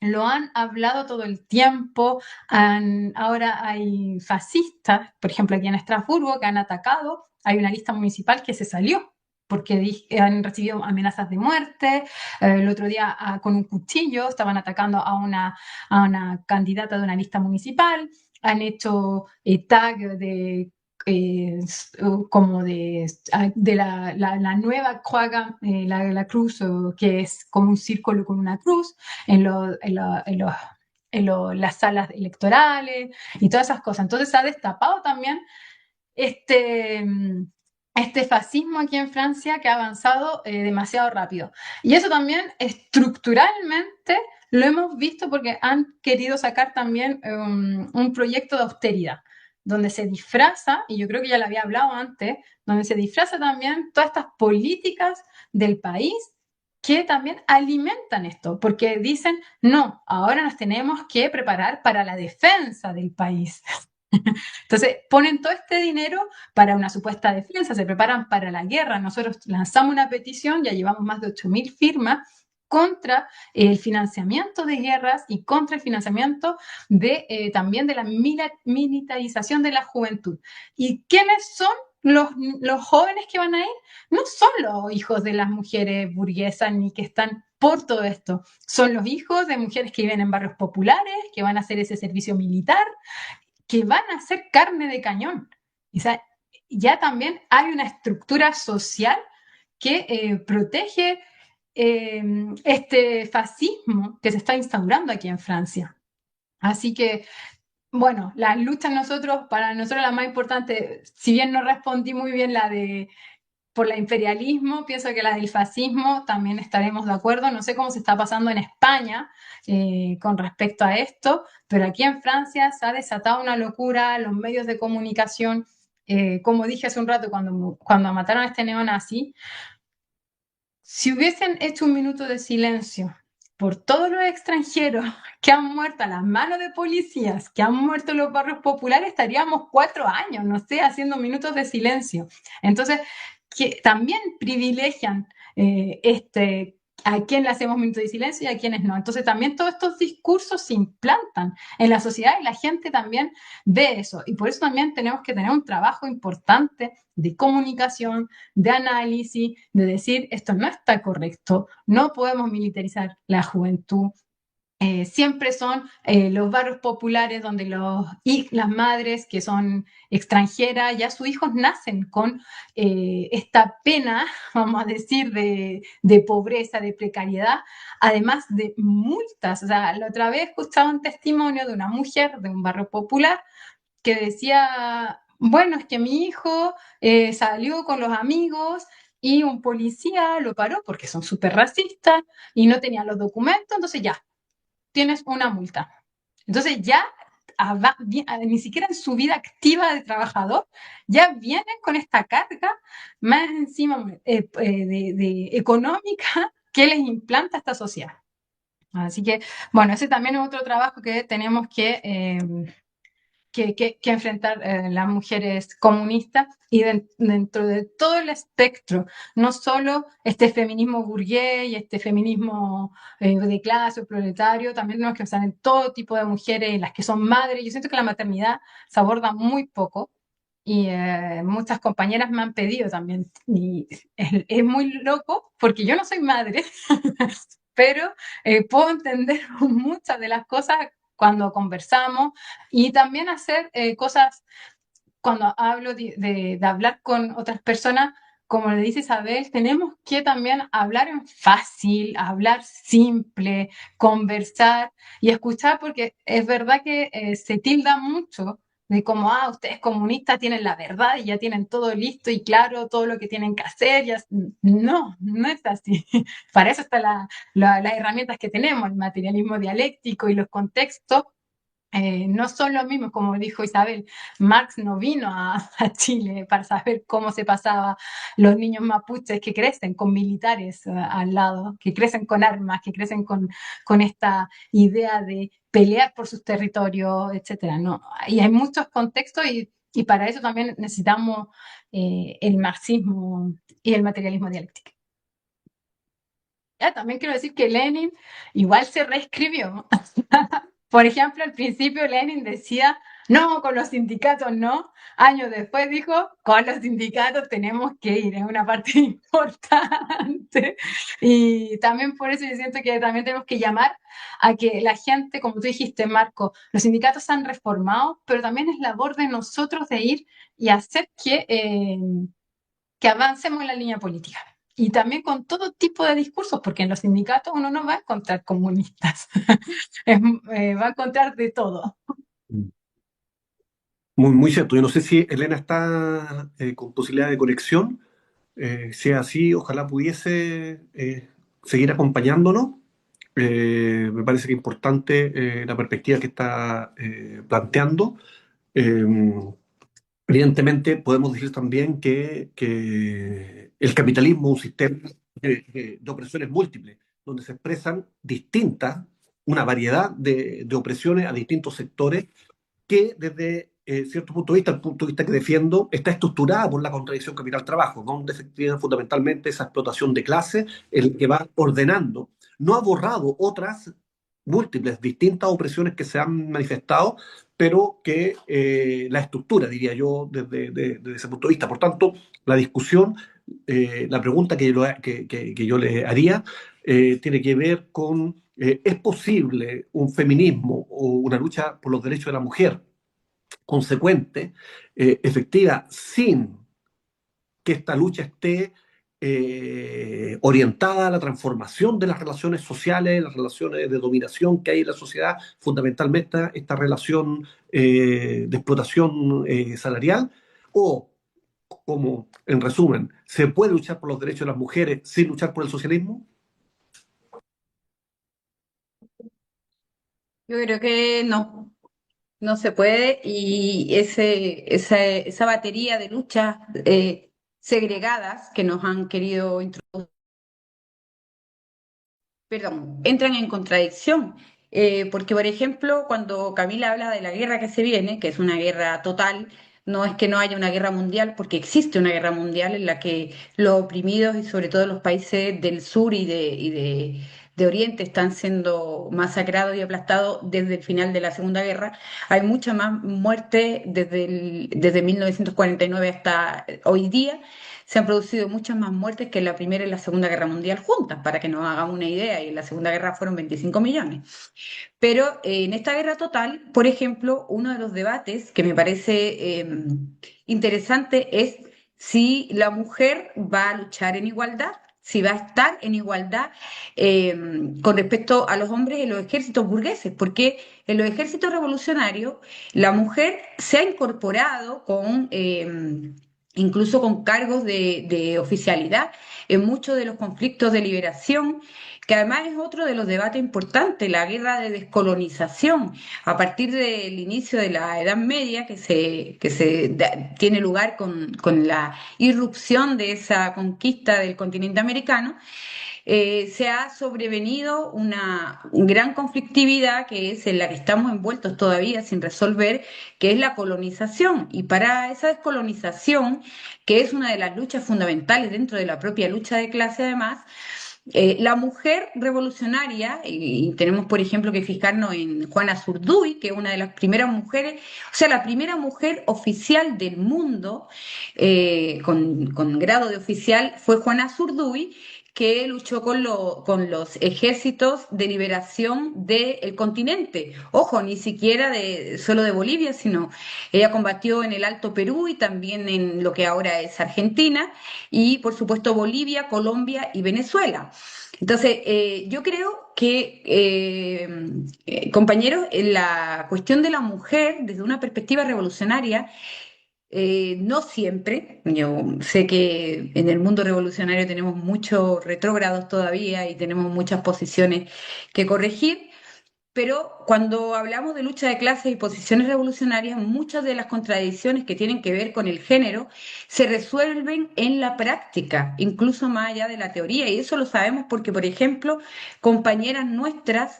lo han hablado todo el tiempo. Ahora hay fascistas, por ejemplo, aquí en Estrasburgo, que han atacado. Hay una lista municipal que se salió porque han recibido amenazas de muerte. El otro día con un cuchillo estaban atacando a una candidata de una lista municipal. Han hecho tag de como de la nueva croix, la cruz, que es como un círculo con una cruz las salas electorales y todas esas cosas. Entonces se ha destapado también este, este fascismo aquí en Francia que ha avanzado demasiado rápido. Y eso también estructuralmente lo hemos visto porque han querido sacar también un proyecto de austeridad, donde se disfraza, y yo creo que ya lo había hablado antes, donde se disfraza también todas estas políticas del país que también alimentan esto, porque dicen, no, ahora nos tenemos que preparar para la defensa del país. Entonces ponen todo este dinero para una supuesta defensa, se preparan para la guerra. Nosotros lanzamos una petición, ya llevamos más de 8.000 firmas contra el financiamiento de guerras y contra el financiamiento también de la militarización de la juventud. ¿Y quiénes son los jóvenes que van a ir? No son los hijos de las mujeres burguesas ni que están por todo esto. Son los hijos de mujeres que viven en barrios populares, que van a hacer ese servicio militar, que van a ser carne de cañón. O sea, ya también hay una estructura social que protege este fascismo que se está instaurando aquí en Francia. Así que, bueno, las luchas para nosotros la más importante, si bien no respondí muy bien por el imperialismo, pienso que la del fascismo también estaremos de acuerdo. No sé cómo se está pasando en España con respecto a esto, pero aquí en Francia se ha desatado una locura, los medios de comunicación, como dije hace un rato cuando mataron a este neonazi, si hubiesen hecho un minuto de silencio por todos los extranjeros que han muerto a las manos de policías, que han muerto en los barrios populares, estaríamos 4 años, no sé, haciendo minutos de silencio. Entonces, que también privilegian a quién le hacemos minutos de silencio y a quienes no. Entonces también todos estos discursos se implantan en la sociedad y la gente también ve eso. Y por eso también tenemos que tener un trabajo importante de comunicación, de análisis, de decir esto no está correcto, no podemos militarizar la juventud. Siempre son los barrios populares donde las madres que son extranjeras, ya sus hijos nacen con esta pena, vamos a decir, de pobreza, de precariedad, además de multas. O sea, la otra vez escuchaba un testimonio de una mujer de un barrio popular que decía, bueno, es que mi hijo salió con los amigos y un policía lo paró porque son súper racistas y no tenía los documentos, entonces ya tienes una multa. Entonces ya ni siquiera en su vida activa de trabajador, ya vienen con esta carga más encima económica que les implanta esta sociedad. Así que, bueno, ese también es otro trabajo que tenemos que enfrentar las mujeres comunistas y dentro de todo el espectro, no solo este feminismo burgués y este feminismo de clase o proletario, también tenemos que pensar en todo tipo de mujeres, las que son madres. Yo siento que la maternidad se aborda muy poco. Y muchas compañeras me han pedido también, y es muy loco porque yo no soy madre, pero puedo entender muchas de las cosas cuando conversamos y también hacer cosas cuando hablo de hablar con otras personas. Como le dice Isabel, tenemos que también hablar en fácil, hablar simple, conversar y escuchar, porque es verdad que se tilda mucho de como, ustedes comunistas tienen la verdad y ya tienen todo listo y claro, todo lo que tienen que hacer. No, no es así. Para eso están las herramientas que tenemos, el materialismo dialéctico y los contextos. No son los mismos, como dijo Isabel. Marx no vino a Chile para saber cómo se pasaba los niños mapuches que crecen con militares al lado, que crecen con armas, que crecen con esta idea de pelear por sus territorios, etcétera. No, y hay muchos contextos y para eso también necesitamos el marxismo y el materialismo dialéctico. También quiero decir que Lenin igual se reescribió. Por ejemplo, al principio Lenin decía, no, con los sindicatos no. Años después dijo, con los sindicatos tenemos que ir, es una parte importante. Y también por eso yo siento que también tenemos que llamar a que la gente, como tú dijiste, Marco, los sindicatos se han reformado, pero también es labor de nosotros de ir y hacer que avancemos en la línea política. Y también con todo tipo de discursos, porque en los sindicatos uno no va a encontrar comunistas, va a encontrar de todo. Muy, muy cierto. Yo no sé si Elena está con posibilidad de conexión. Si es así, ojalá pudiese seguir acompañándonos. Me parece que es importante la perspectiva que está planteando. Eh, Evidentemente, podemos decir también que el capitalismo es un sistema de opresiones múltiples, donde se expresan distintas, una variedad de opresiones a distintos sectores que desde cierto punto de vista, el punto de vista que defiendo, está estructurada por la contradicción capital-trabajo, donde se tiene fundamentalmente esa explotación de clase, el que va ordenando. No ha borrado otras múltiples, distintas opresiones que se han manifestado, pero que la estructura, diría yo, desde ese punto de vista. Por tanto, la discusión, la pregunta que yo le haría tiene que ver con, ¿es posible un feminismo o una lucha por los derechos de la mujer consecuente, efectiva, sin que esta lucha esté orientada a la transformación de las relaciones sociales, las relaciones de dominación que hay en la sociedad, fundamentalmente esta relación de explotación salarial? O, como en resumen, ¿se puede luchar por los derechos de las mujeres sin luchar por el socialismo? Yo creo que no, no se puede y esa batería de luchas segregadas que nos han querido introducir, perdón, entran en contradicción. Porque, por ejemplo, cuando Camila habla de la guerra que se viene, que es una guerra total, no es que no haya una guerra mundial, porque existe una guerra mundial en la que los oprimidos y sobre todo los países del sur de Oriente están siendo masacrados y aplastados desde el final de la Segunda Guerra. Hay mucha más muerte desde 1949 hasta hoy día. Se han producido muchas más muertes que en la Primera y la Segunda Guerra Mundial juntas, para que nos hagamos una idea, y en la Segunda Guerra fueron 25 millones. Pero en esta guerra total, por ejemplo, uno de los debates que me parece interesante es si la mujer va a luchar en igualdad, si va a estar en igualdad eh, con respecto a los hombres en los ejércitos burgueses, porque en los ejércitos revolucionarios la mujer se ha incorporado incluso con cargos de oficialidad en muchos de los conflictos de liberación, que además es otro de los debates importantes, la guerra de descolonización, a partir del inicio de la Edad Media, tiene lugar con la irrupción de esa conquista del continente americano. Se ha sobrevenido una gran conflictividad que es en la que estamos envueltos todavía sin resolver, que es la colonización. Y para esa descolonización, que es una de las luchas fundamentales dentro de la propia lucha de clase, además, la mujer revolucionaria, y tenemos por ejemplo que fijarnos en Juana Zurduy, que es una de las primeras mujeres, o sea, la primera mujer oficial del mundo, con grado de oficial, fue Juana Zurduy, que luchó con los ejércitos de liberación del continente. Ojo, ni siquiera solo de Bolivia, sino ella combatió en el Alto Perú y también en lo que ahora es Argentina, y por supuesto Bolivia, Colombia y Venezuela. Entonces, yo creo que, compañeros, en la cuestión de la mujer, desde una perspectiva revolucionaria, no siempre, yo sé que en el mundo revolucionario tenemos muchos retrógrados todavía y tenemos muchas posiciones que corregir, pero cuando hablamos de lucha de clases y posiciones revolucionarias, muchas de las contradicciones que tienen que ver con el género se resuelven en la práctica, incluso más allá de la teoría. Y eso lo sabemos porque, por ejemplo, compañeras nuestras,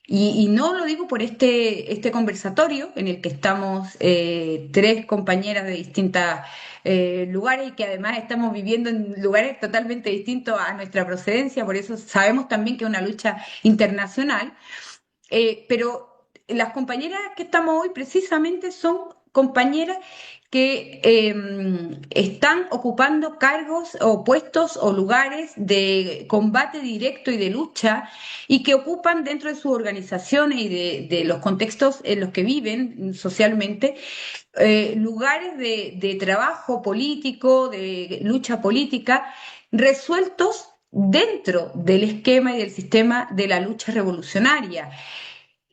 y no lo digo por este conversatorio en el que estamos tres compañeras de distintos lugares y que además estamos viviendo en lugares totalmente distintos a nuestra procedencia, por eso sabemos también que es una lucha internacional, pero las compañeras que estamos hoy precisamente son compañeras que están ocupando cargos o puestos o lugares de combate directo y de lucha y que ocupan dentro de sus organizaciones y de los contextos en los que viven socialmente lugares de trabajo político, de lucha política, resueltos dentro del esquema y del sistema de la lucha revolucionaria.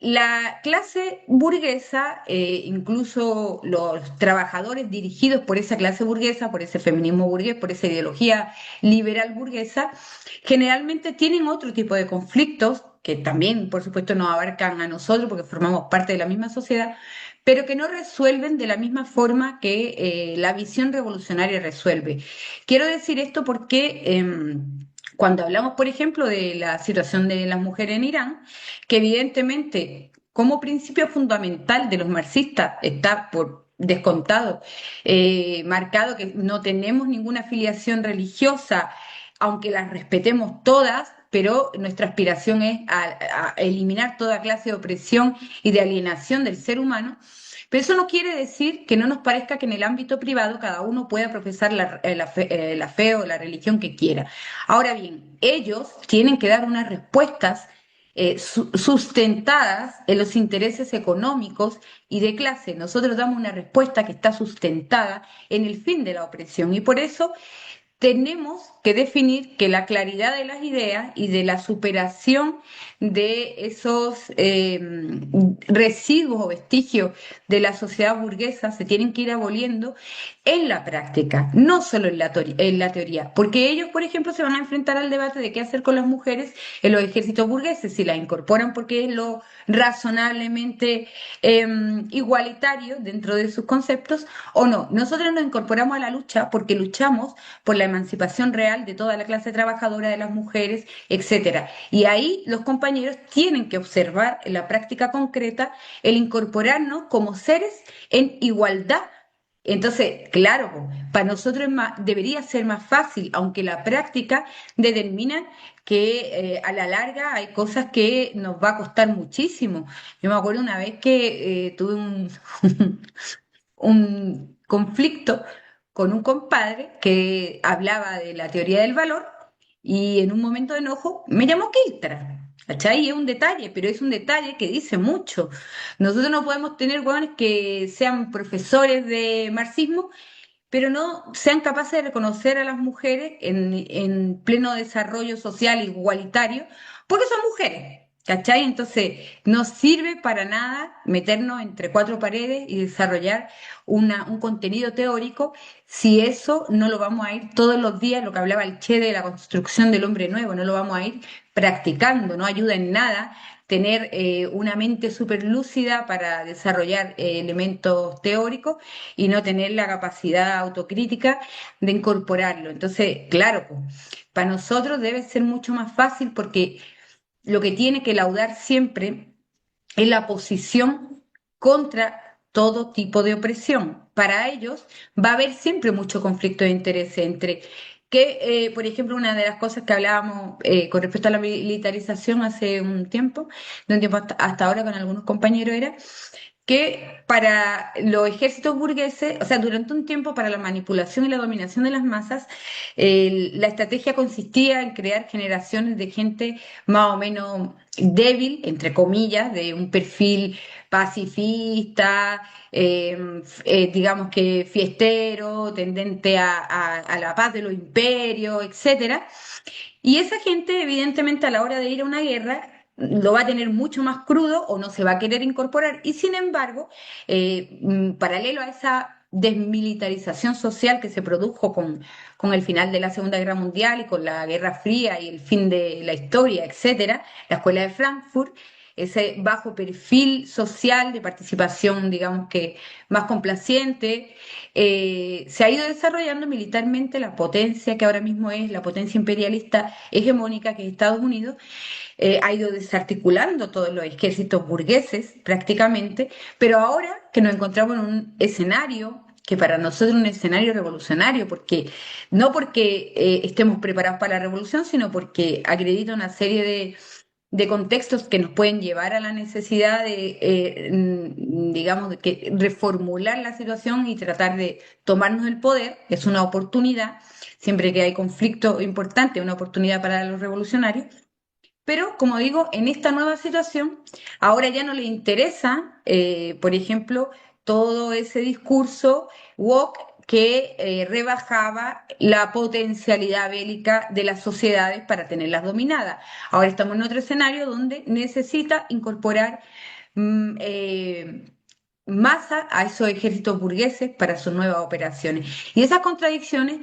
La clase burguesa, incluso los trabajadores dirigidos por esa clase burguesa, por ese feminismo burgués, por esa ideología liberal burguesa, generalmente tienen otro tipo de conflictos que también, por supuesto, nos abarcan a nosotros porque formamos parte de la misma sociedad, pero que no resuelven de la misma forma que la visión revolucionaria resuelve. Quiero decir esto porque cuando hablamos, por ejemplo, de la situación de las mujeres en Irán, que evidentemente como principio fundamental de los marxistas está por descontado, marcado que no tenemos ninguna afiliación religiosa, aunque las respetemos todas, pero nuestra aspiración es a eliminar toda clase de opresión y de alienación del ser humano. Pero eso no quiere decir que no nos parezca que en el ámbito privado cada uno pueda profesar la fe o la religión que quiera. Ahora bien, ellos tienen que dar unas respuestas sustentadas en los intereses económicos y de clase. Nosotros damos una respuesta que está sustentada en el fin de la opresión y por eso tenemos que definir que la claridad de las ideas y de la superación de esos residuos o vestigios de la sociedad burguesa se tienen que ir aboliendo en la práctica, no solo en la teoría, porque ellos, por ejemplo, se van a enfrentar al debate de qué hacer con las mujeres en los ejércitos burgueses, si las incorporan porque es lo razonablemente igualitario dentro de sus conceptos o no. Nosotros nos incorporamos a la lucha porque luchamos por la emancipación real de toda la clase trabajadora, de las mujeres, etcétera. Y ahí los compañeros tienen que observar en la práctica concreta el incorporarnos como seres en igualdad. Entonces, claro, po, para nosotros debería ser más fácil, aunque la práctica determina que a la larga hay cosas que nos va a costar muchísimo. Yo me acuerdo una vez que tuve un conflicto con un compadre que hablaba de la teoría del valor y en un momento de enojo me llamó Kiltra. ¿Cachai? Y es un detalle, pero es un detalle que dice mucho. Nosotros no podemos tener hueones que sean profesores de marxismo, pero no sean capaces de reconocer a las mujeres en pleno desarrollo social igualitario, porque son mujeres. ¿cachai? Entonces, no sirve para nada meternos entre cuatro paredes y desarrollar un contenido teórico si eso no lo vamos a ir todos los días, lo que hablaba el Che de la construcción del hombre nuevo, no lo vamos a ir practicando, no ayuda en nada tener una mente súper lúcida para desarrollar elementos teóricos y no tener la capacidad autocrítica de incorporarlo. Entonces, claro, pues, para nosotros debe ser mucho más fácil porque lo que tiene que laudar siempre es la posición contra todo tipo de opresión. Para ellos va a haber siempre mucho conflicto de intereses entre que, por ejemplo, una de las cosas que hablábamos con respecto a la militarización hace un tiempo, de un tiempo hasta ahora con algunos compañeros, era que para los ejércitos burgueses, o sea, durante un tiempo para la manipulación y la dominación de las masas, la estrategia consistía en crear generaciones de gente más o menos débil, entre comillas, de un perfil pacifista, digamos que fiestero, tendente a la paz de los imperios, etcétera. Y esa gente, evidentemente, a la hora de ir a una guerra, lo va a tener mucho más crudo o no se va a querer incorporar. Y sin embargo, paralelo a esa desmilitarización social que se produjo con el final de la Segunda Guerra Mundial y con la Guerra Fría y el fin de la historia, etcétera, la Escuela de Frankfurt, ese bajo perfil social de participación, digamos que más complaciente, se ha ido desarrollando militarmente la potencia que ahora mismo es la potencia imperialista hegemónica que es Estados Unidos, ha ido desarticulando todos los ejércitos burgueses prácticamente, pero ahora que nos encontramos en un escenario que para nosotros es un escenario revolucionario, porque no porque estemos preparados para la revolución, sino porque acredita una serie de contextos que nos pueden llevar a la necesidad de, digamos, de que reformular la situación y tratar de tomarnos el poder. Es una oportunidad, siempre que hay conflicto importante, una oportunidad para los revolucionarios. Pero, como digo, en esta nueva situación, ahora ya no le interesa, por ejemplo, todo ese discurso woke que rebajaba la potencialidad bélica de las sociedades para tenerlas dominadas. Ahora estamos en otro escenario donde necesita incorporar mm, eh, masa a esos ejércitos burgueses para sus nuevas operaciones. Y esas contradicciones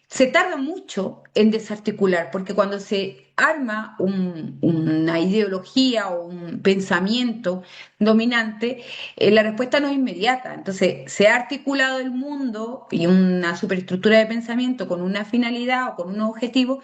se tarda mucho en desarticular, porque cuando se arma una ideología o un pensamiento dominante, la respuesta no es inmediata. Entonces, se ha articulado el mundo y una superestructura de pensamiento con una finalidad o con un objetivo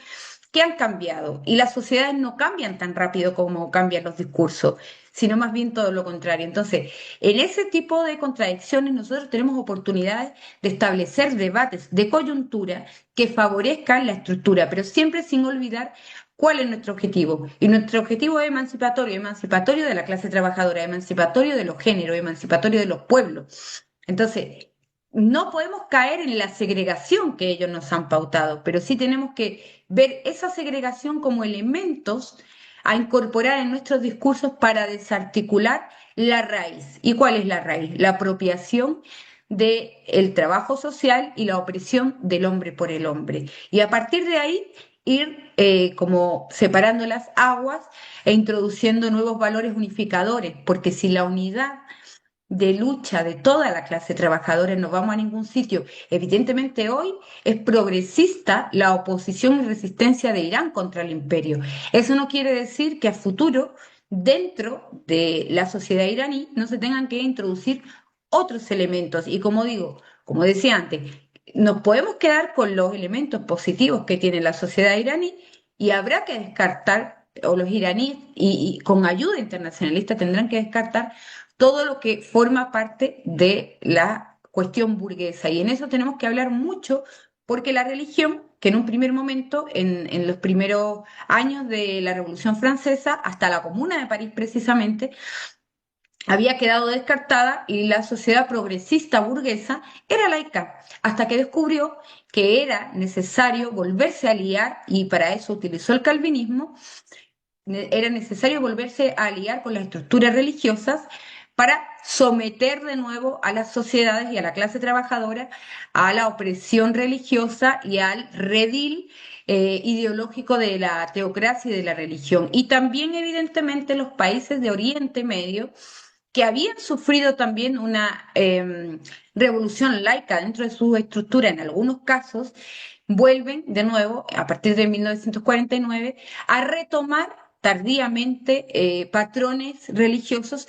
que han cambiado. Y las sociedades no cambian tan rápido como cambian los discursos, sino más bien todo lo contrario. Entonces, en ese tipo de contradicciones nosotros tenemos oportunidades de establecer debates de coyuntura que favorezcan la estructura, pero siempre sin olvidar cuál es nuestro objetivo. Y nuestro objetivo es emancipatorio, emancipatorio de la clase trabajadora, emancipatorio de los géneros, emancipatorio de los pueblos. Entonces, no podemos caer en la segregación que ellos nos han pautado, pero sí tenemos que ver esa segregación como elementos a incorporar en nuestros discursos para desarticular la raíz. ¿Y cuál es la raíz? La apropiación del trabajo social y la opresión del hombre por el hombre. Y a partir de ahí ir como separando las aguas e introduciendo nuevos valores unificadores, porque si la unidad de lucha de toda la clase trabajadora, no vamos a ningún sitio. Evidentemente hoy es progresista la oposición y resistencia de Irán contra el imperio. Eso no quiere decir que a futuro, dentro de la sociedad iraní, no se tengan que introducir otros elementos. Y como digo, como decía antes, nos podemos quedar con los elementos positivos que tiene la sociedad iraní y habrá que descartar, o los iraníes, y con ayuda internacionalista tendrán que descartar todo lo que forma parte de la cuestión burguesa. Y en eso tenemos que hablar mucho porque la religión, que en un primer momento, en los primeros años de la Revolución Francesa, hasta la Comuna de París precisamente, había quedado descartada y la sociedad progresista burguesa era laica, hasta que descubrió que era necesario volverse a aliar, y para eso utilizó el calvinismo, era necesario volverse a aliar con las estructuras religiosas para someter de nuevo a las sociedades y a la clase trabajadora a la opresión religiosa y al redil ideológico de la teocracia y de la religión. Y también, evidentemente, los países de Oriente Medio, que habían sufrido también una revolución laica dentro de su estructura en algunos casos, vuelven de nuevo, a partir de 1949, a retomar tardíamente patrones religiosos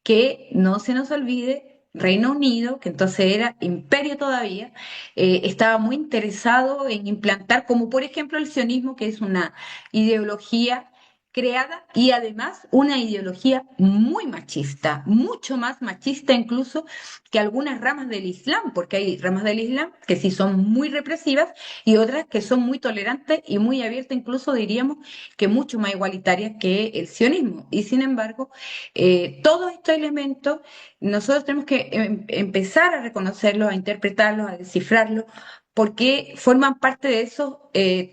que no se nos olvide. Reino Unido, que entonces era imperio todavía, estaba muy interesado en implantar, como por ejemplo el sionismo, que es una ideología creada y además una ideología muy machista, mucho más machista incluso que algunas ramas del Islam, porque hay ramas del Islam que sí son muy represivas y otras que son muy tolerantes y muy abiertas, incluso diríamos que mucho más igualitarias que el sionismo. Y sin embargo, todos estos elementos nosotros tenemos que empezar a reconocerlos, a interpretarlos, a descifrarlos, porque forman parte de esos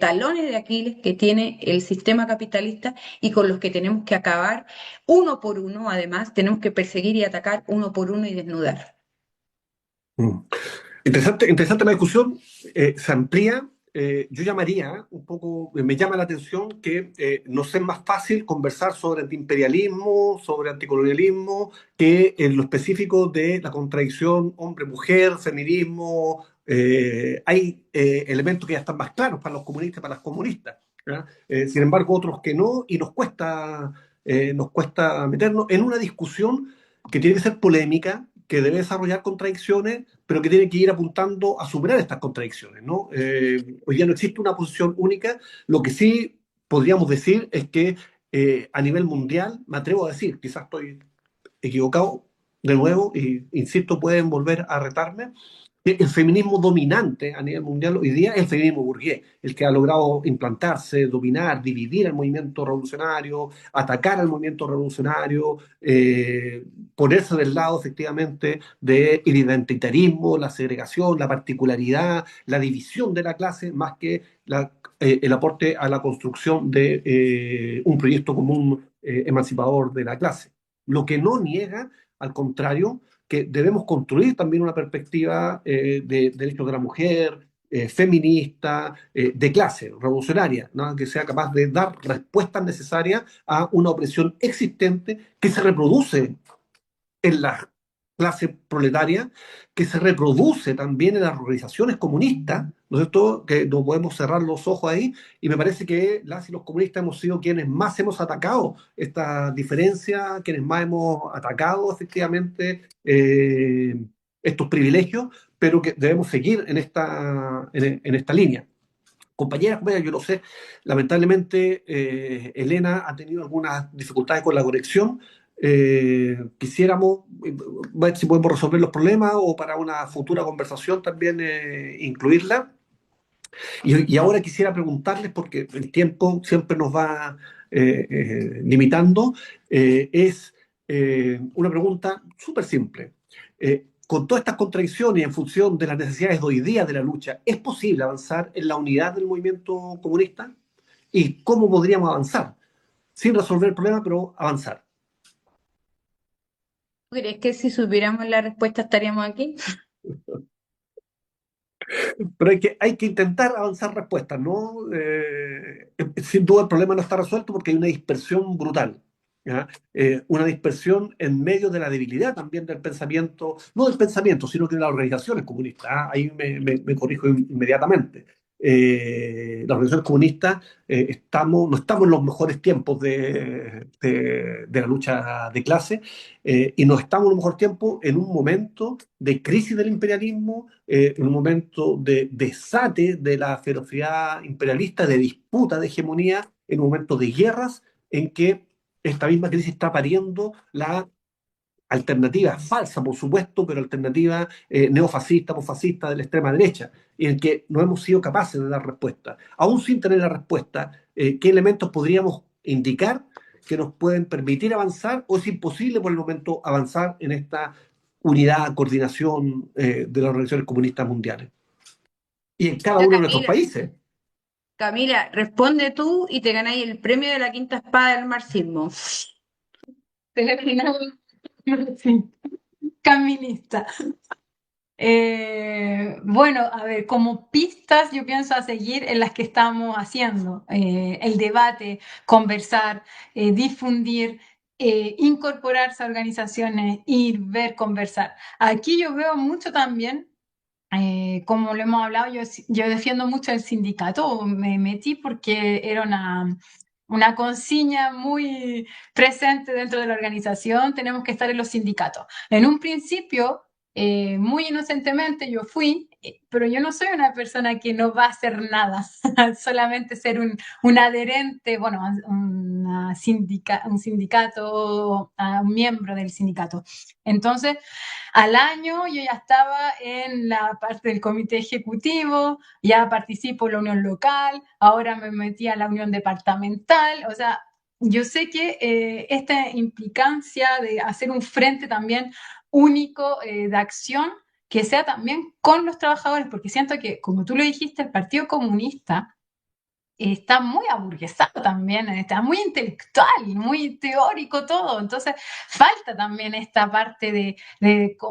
talones de Aquiles que tiene el sistema capitalista y con los que tenemos que acabar uno por uno. Además, tenemos que perseguir y atacar uno por uno y desnudar. Mm. Interesante, interesante la discusión, se amplía. Yo llamaría un poco, me llama la atención que nos es más fácil conversar sobre antiimperialismo, sobre anticolonialismo, que en lo específico de la contradicción hombre-mujer, feminismo. Hay elementos que ya están más claros para los comunistas y para las comunistas, ¿ya? Sin embargo, otros que no, y nos cuesta meternos en una discusión que tiene que ser polémica, que debe desarrollar contradicciones, pero que tiene que ir apuntando a superar estas contradicciones, ¿no? Hoy día no existe una posición única. Lo que sí podríamos decir es que a nivel mundial, me atrevo a decir, quizás estoy equivocado de nuevo, y insisto, pueden volver a retarme, que el feminismo dominante a nivel mundial hoy día es el feminismo burgués, el que ha logrado implantarse, dominar, dividir el movimiento revolucionario, atacar al movimiento revolucionario, ponerse del lado efectivamente del identitarismo, la segregación, la particularidad, la división de la clase, más que el aporte a la construcción de un proyecto común emancipador de la clase. Lo que no niega, al contrario, que debemos construir también una perspectiva de derechos de la mujer, feminista, de clase, revolucionaria, ¿no? Que sea capaz de dar respuestas necesarias a una opresión existente que se reproduce en la clase proletaria, que se reproduce también en las organizaciones comunistas, ¿no es cierto? Que no podemos cerrar los ojos ahí, y me parece que las y los comunistas hemos sido quienes más hemos atacado esta diferencia, quienes más hemos atacado efectivamente estos privilegios, pero que debemos seguir en esta línea. Compañeras, compañeras, yo lo sé, lamentablemente Elena ha tenido algunas dificultades con la conexión. Quisiéramos ver si podemos resolver los problemas o para una futura conversación también incluirla. Y ahora quisiera preguntarles, porque el tiempo siempre nos va limitando, es una pregunta súper simple. Con todas estas contradicciones y en función de las necesidades de hoy día de la lucha, ¿es posible avanzar en la unidad del movimiento comunista? ¿Y cómo podríamos avanzar? Sin resolver el problema, pero avanzar. ¿Tú crees que si supiéramos la respuesta estaríamos aquí? Pero hay que intentar avanzar respuestas, ¿no? Sin duda el problema no está resuelto porque hay una dispersión brutal, ¿ya? Una dispersión en medio de la debilidad también del pensamiento, no del pensamiento, sino que de las organizaciones comunistas, ¿ah? Ahí me corrijo inmediatamente. Las organizaciones comunistas no estamos en los mejores tiempos de la lucha de clase, y no estamos en los mejores tiempos en un momento de crisis del imperialismo, en un momento de desate de la ferocidad imperialista, de disputa de hegemonía, en un momento de guerras, en que esta misma crisis está pariendo la alternativa falsa, por supuesto, pero alternativa neofascista, posfascista de la extrema derecha, y en que no hemos sido capaces de dar respuesta. Aún sin tener la respuesta, ¿qué elementos podríamos indicar que nos pueden permitir avanzar, o es imposible por el momento avanzar en esta unidad, coordinación de las organizaciones comunistas mundiales? Y en cada Ya, uno de nuestros Camila, países. Camila, responde tú y te ganáis el premio de la quinta espada del marxismo. Terminamos. Sí, caminista. Bueno, a ver, como pistas yo pienso a seguir en las que estamos haciendo, el debate, conversar, difundir, incorporarse a organizaciones, ir, ver, conversar. Aquí yo veo mucho también, como lo hemos hablado, yo defiendo mucho el sindicato, me metí porque era una consigna muy presente dentro de la organización, tenemos que estar en los sindicatos. En un principio, muy inocentemente yo fui, pero yo no soy una persona que no va a hacer nada, solamente ser un adherente, bueno, un sindicato, un miembro del sindicato. Entonces, al año yo ya estaba en la parte del comité ejecutivo, ya participo en la unión local, ahora me metí a la unión departamental, o sea, yo sé que esta implicancia de hacer un frente también único de acción, que sea también con los trabajadores, porque siento que, como tú lo dijiste, el Partido Comunista está muy aburguesado también, está muy intelectual, muy teórico todo. Entonces, falta también esta parte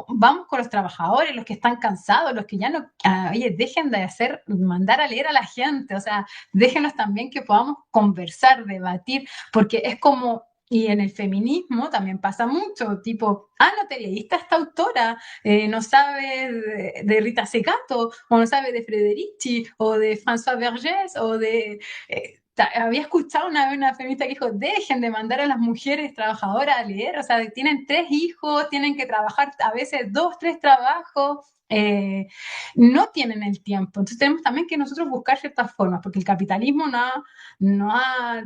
vamos con los trabajadores, los que están cansados, los que ya no, oye, dejen de hacer, mandar a leer a la gente, o sea, déjenos también que podamos conversar, debatir, porque es como... Y en el feminismo también pasa mucho, tipo, no te leíste a esta autora, no sabes de Rita Segato, o no sabes de Frederici, o de François Vergés, o de había escuchado una vez una feminista que dijo, dejen de mandar a las mujeres trabajadoras a leer, o sea, tienen 3 hijos, tienen que trabajar a veces 2, 3 trabajos, no tienen el tiempo. Entonces tenemos también que nosotros buscar ciertas formas, porque el capitalismo no ha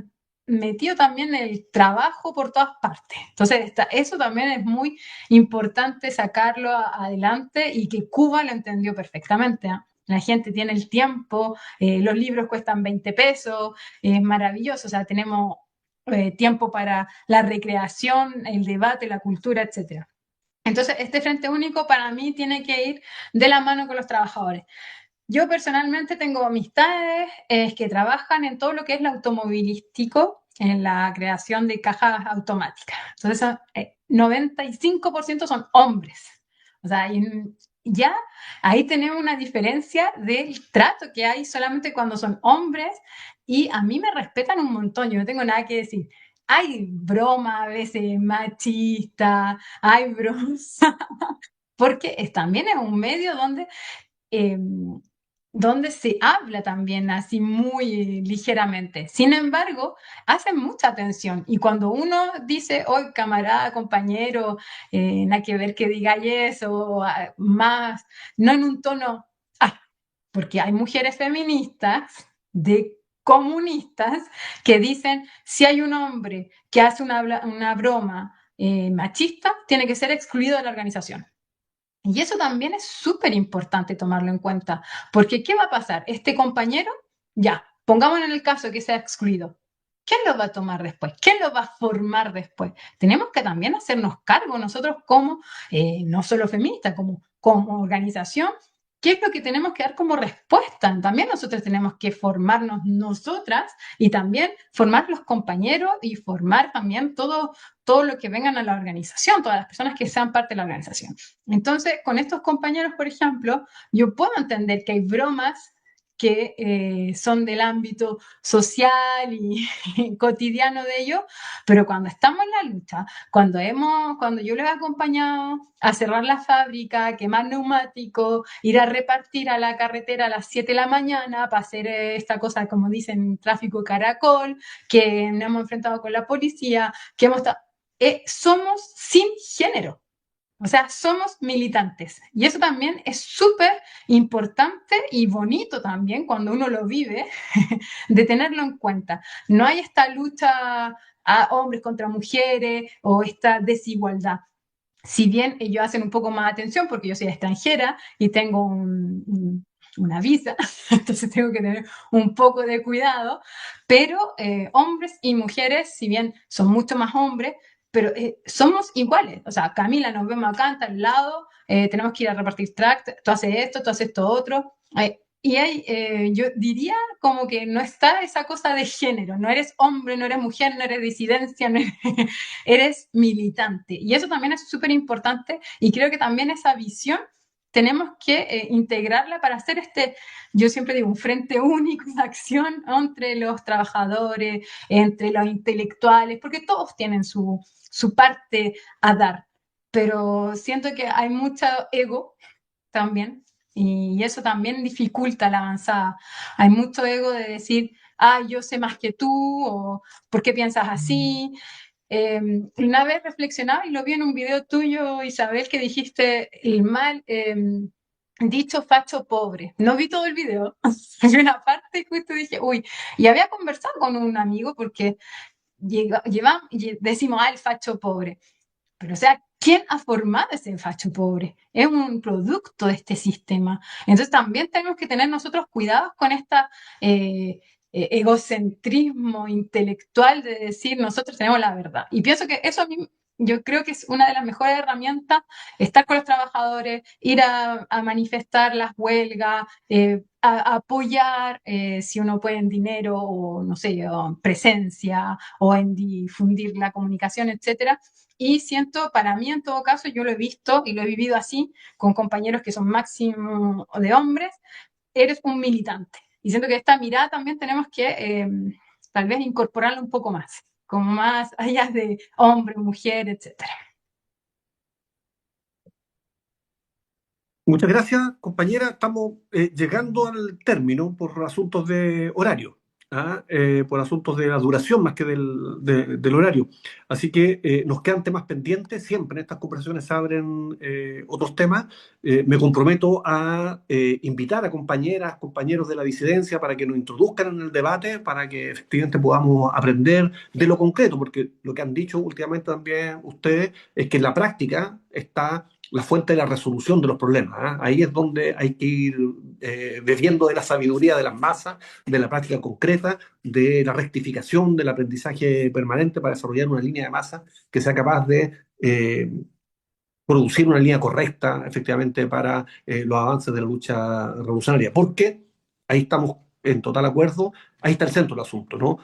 metido también el trabajo por todas partes. Entonces, eso también es muy importante sacarlo adelante y que Cuba lo entendió perfectamente. La gente tiene el tiempo, los libros cuestan 20 pesos, es maravilloso, o sea, tenemos tiempo para la recreación, el debate, la cultura, etcétera. Entonces, este Frente Único para mí tiene que ir de la mano con los trabajadores. Yo personalmente tengo amistades que trabajan en todo lo que es el automovilístico, en la creación de cajas automáticas. Entonces, 95% son hombres. O sea, ya ahí tenemos una diferencia del trato que hay solamente cuando son hombres y a mí me respetan un montón, yo no tengo nada que decir. Hay broma a veces machista, hay bromas, porque también es un medio eh, donde se habla también así muy ligeramente. Sin embargo, hacen mucha atención y cuando uno dice, hoy camarada, compañero, nada que ver que diga eso, o, más, no en un tono, porque hay mujeres feministas de comunistas que dicen, si hay un hombre que hace una broma machista, tiene que ser excluido de la organización. Y eso también es súper importante tomarlo en cuenta, porque ¿qué va a pasar? Este compañero, ya, pongamos en el caso que sea excluido. ¿Quién lo va a tomar después? ¿Quién lo va a formar después? Tenemos que también hacernos cargo nosotros como, no solo feministas, como organización, ¿qué es lo que tenemos que dar como respuesta? También nosotros tenemos que formarnos nosotras y también formar los compañeros y formar también todo lo que vengan a la organización, todas las personas que sean parte de la organización. Entonces, con estos compañeros, por ejemplo, yo puedo entender que hay bromas que son del ámbito social y cotidiano de ellos, pero cuando estamos en la lucha, cuando yo les he acompañado a cerrar la fábrica, quemar neumáticos, ir a repartir a la carretera a las 7 de la mañana para hacer esta cosa, como dicen, tráfico caracol, que nos hemos enfrentado con la policía, que somos sin género. O sea, somos militantes. Y eso también es súper importante y bonito también cuando uno lo vive, de tenerlo en cuenta. No hay esta lucha a hombres contra mujeres o esta desigualdad. Si bien ellos hacen un poco más atención porque yo soy extranjera y tengo una visa, entonces tengo que tener un poco de cuidado, pero hombres y mujeres, si bien son mucho más hombres, pero somos iguales. O sea, Camila, nos vemos acá, está al lado, tenemos que ir a repartir tract, tú haces esto otro. Y yo diría como que no está esa cosa de género, no eres hombre, no eres mujer, no eres disidencia, no eres, eres militante. Y eso también es súper importante y creo que también esa visión tenemos que integrarla para hacer yo siempre digo, un frente único de acción entre los trabajadores, entre los intelectuales, porque todos tienen su parte a dar, pero siento que hay mucho ego también, y eso también dificulta la avanzada. Hay mucho ego de decir, ah, yo sé más que tú, o ¿por qué piensas así? Una vez reflexionaba y lo vi en un video tuyo, Isabel, que dijiste el mal dicho facho pobre. No vi todo el video, vi una parte y justo dije, uy, y había conversado con un amigo porque decimos, ah, el facho pobre. Pero, o sea, ¿quién ha formado ese facho pobre? Es un producto de este sistema. Entonces, también tenemos que tener nosotros cuidados con egocentrismo intelectual de decir nosotros tenemos la verdad. Y pienso que eso a mí, yo creo que es una de las mejores herramientas, estar con los trabajadores, ir a manifestar las huelgas, a apoyar si uno puede en dinero o, no sé, o en presencia o en difundir la comunicación, etcétera. Y siento, para mí en todo caso, yo lo he visto y lo he vivido así con compañeros que son máximo de hombres, eres un militante. Y siento que esta mirada también tenemos que tal vez incorporarla un poco más, como más allá de hombre, mujer, etcétera. Muchas gracias, compañera. Estamos llegando al término por asuntos de horario, por asuntos de la duración más que del horario. Así que nos quedan temas pendientes. Siempre en estas conversaciones se abren otros temas. Me comprometo a invitar a compañeras, compañeros de la disidencia para que nos introduzcan en el debate, para que efectivamente podamos aprender de lo concreto, porque lo que han dicho últimamente también ustedes es que en la práctica está la fuente de la resolución de los problemas. Ahí es donde hay que ir bebiendo de la sabiduría de las masas, de la práctica concreta, de la rectificación, del aprendizaje permanente para desarrollar una línea de masa que sea capaz de producir una línea correcta, efectivamente, para los avances de la lucha revolucionaria. Porque ahí estamos en total acuerdo, ahí está el centro del asunto, ¿no?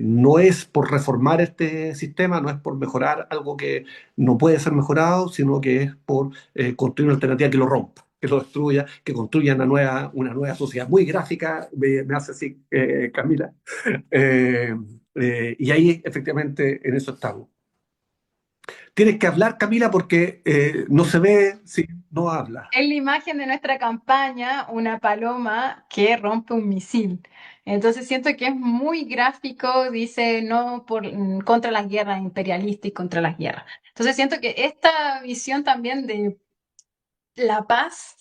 No es por reformar este sistema, no es por mejorar algo que no puede ser mejorado, sino que es por construir una alternativa que lo rompa, que lo destruya, que construya una nueva sociedad. Muy gráfica, me hace así, Camila. Y ahí, efectivamente, en eso estamos. Tienes que hablar, Camila, porque no se ve si no habla. Es la imagen de nuestra campaña, una paloma que rompe un misil. Entonces siento que es muy gráfico, dice no contra las guerras imperialistas y contra las guerras. Entonces siento que esta visión también de la paz,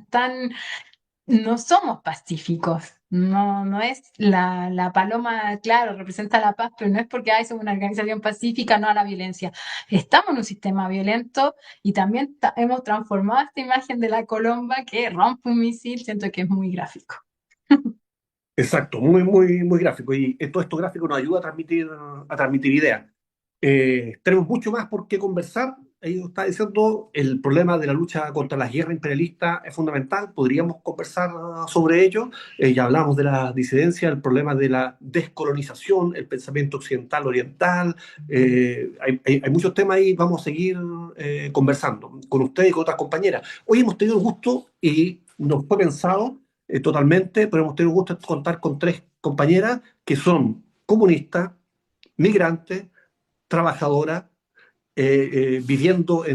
tan no somos pacíficos. No, no es la paloma, claro, representa la paz, pero no es porque somos una organización pacífica, no a la violencia. Estamos en un sistema violento y también hemos transformado esta imagen de la colomba que rompe un misil, siento que es muy gráfico. Exacto, muy, muy, muy gráfico. Y todo esto gráfico nos ayuda a transmitir ideas. Tenemos mucho más por qué conversar. Ahí nos está diciendo, el problema de la lucha contra la guerra imperialista es fundamental. Podríamos conversar sobre ello. Ya hablamos de la disidencia, el problema de la descolonización, el pensamiento occidental, oriental. Hay muchos temas ahí. Vamos a seguir conversando con usted y con otras compañeras. Hoy hemos tenido el gusto y nos fue pensado totalmente, pero hemos tenido el gusto de contar con tres compañeras que son comunistas, migrantes, trabajadoras, viviendo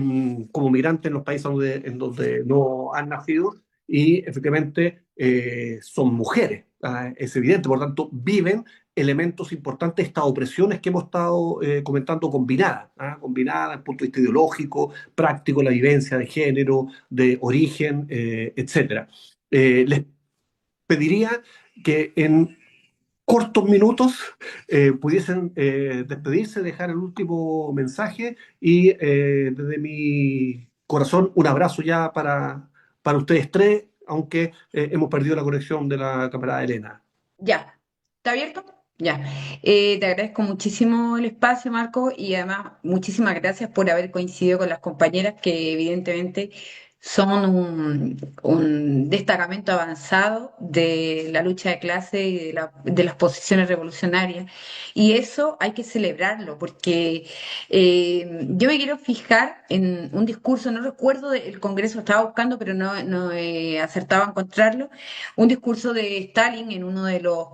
como migrantes en los países en donde no han nacido y efectivamente son mujeres, es evidente, por tanto viven elementos importantes de estas opresiones que hemos estado comentando combinadas desde el punto de vista ideológico, práctico, la vivencia de género, de origen, etcétera. Les pediría que en cortos minutos pudiesen despedirse, dejar el último mensaje y desde mi corazón un abrazo ya para ustedes tres, aunque hemos perdido la conexión de la camarada Elena. Ya, ¿está abierto? Ya. Te agradezco muchísimo el espacio, Marco, y además muchísimas gracias por haber coincidido con las compañeras que evidentemente son un destacamento avanzado de la lucha de clase y de las posiciones revolucionarias. Y eso hay que celebrarlo, porque yo me quiero fijar en un discurso, no recuerdo el Congreso, estaba buscando, pero no he acertado a encontrarlo, un discurso de Stalin en uno de los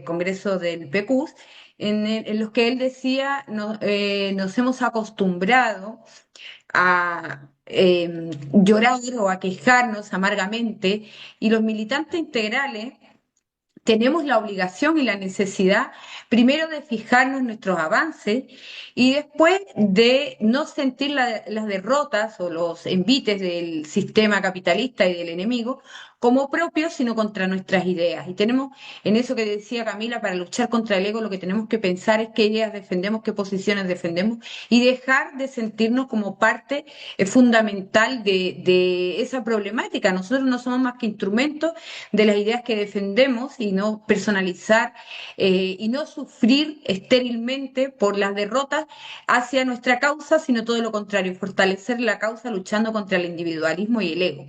congresos del PQS, en los que él decía, nos hemos acostumbrado a llorar o a quejarnos amargamente, y los militantes integrales tenemos la obligación y la necesidad, primero, de fijarnos en nuestros avances y después de no sentir las derrotas o los envites del sistema capitalista y del enemigo como propios, sino contra nuestras ideas. Y tenemos, en eso que decía Camila, para luchar contra el ego, lo que tenemos que pensar es qué ideas defendemos, qué posiciones defendemos, y dejar de sentirnos como parte fundamental de esa problemática. Nosotros no somos más que instrumentos de las ideas que defendemos, y no personalizar y no sufrir estérilmente por las derrotas hacia nuestra causa, sino todo lo contrario, fortalecer la causa luchando contra el individualismo y el ego.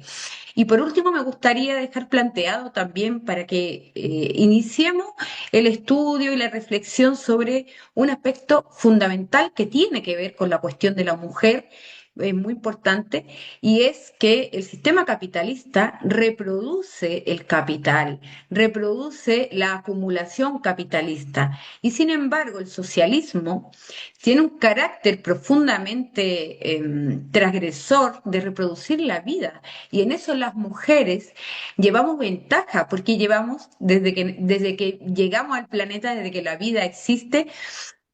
Y por último, me gustaría dejar planteado también, para que iniciemos el estudio y la reflexión sobre un aspecto fundamental que tiene que ver con la cuestión de la mujer, es muy importante, y es que el sistema capitalista reproduce el capital, reproduce la acumulación capitalista. Y sin embargo, el socialismo tiene un carácter profundamente transgresor de reproducir la vida. Y en eso las mujeres llevamos ventaja, porque llevamos, desde que llegamos al planeta, desde que la vida existe,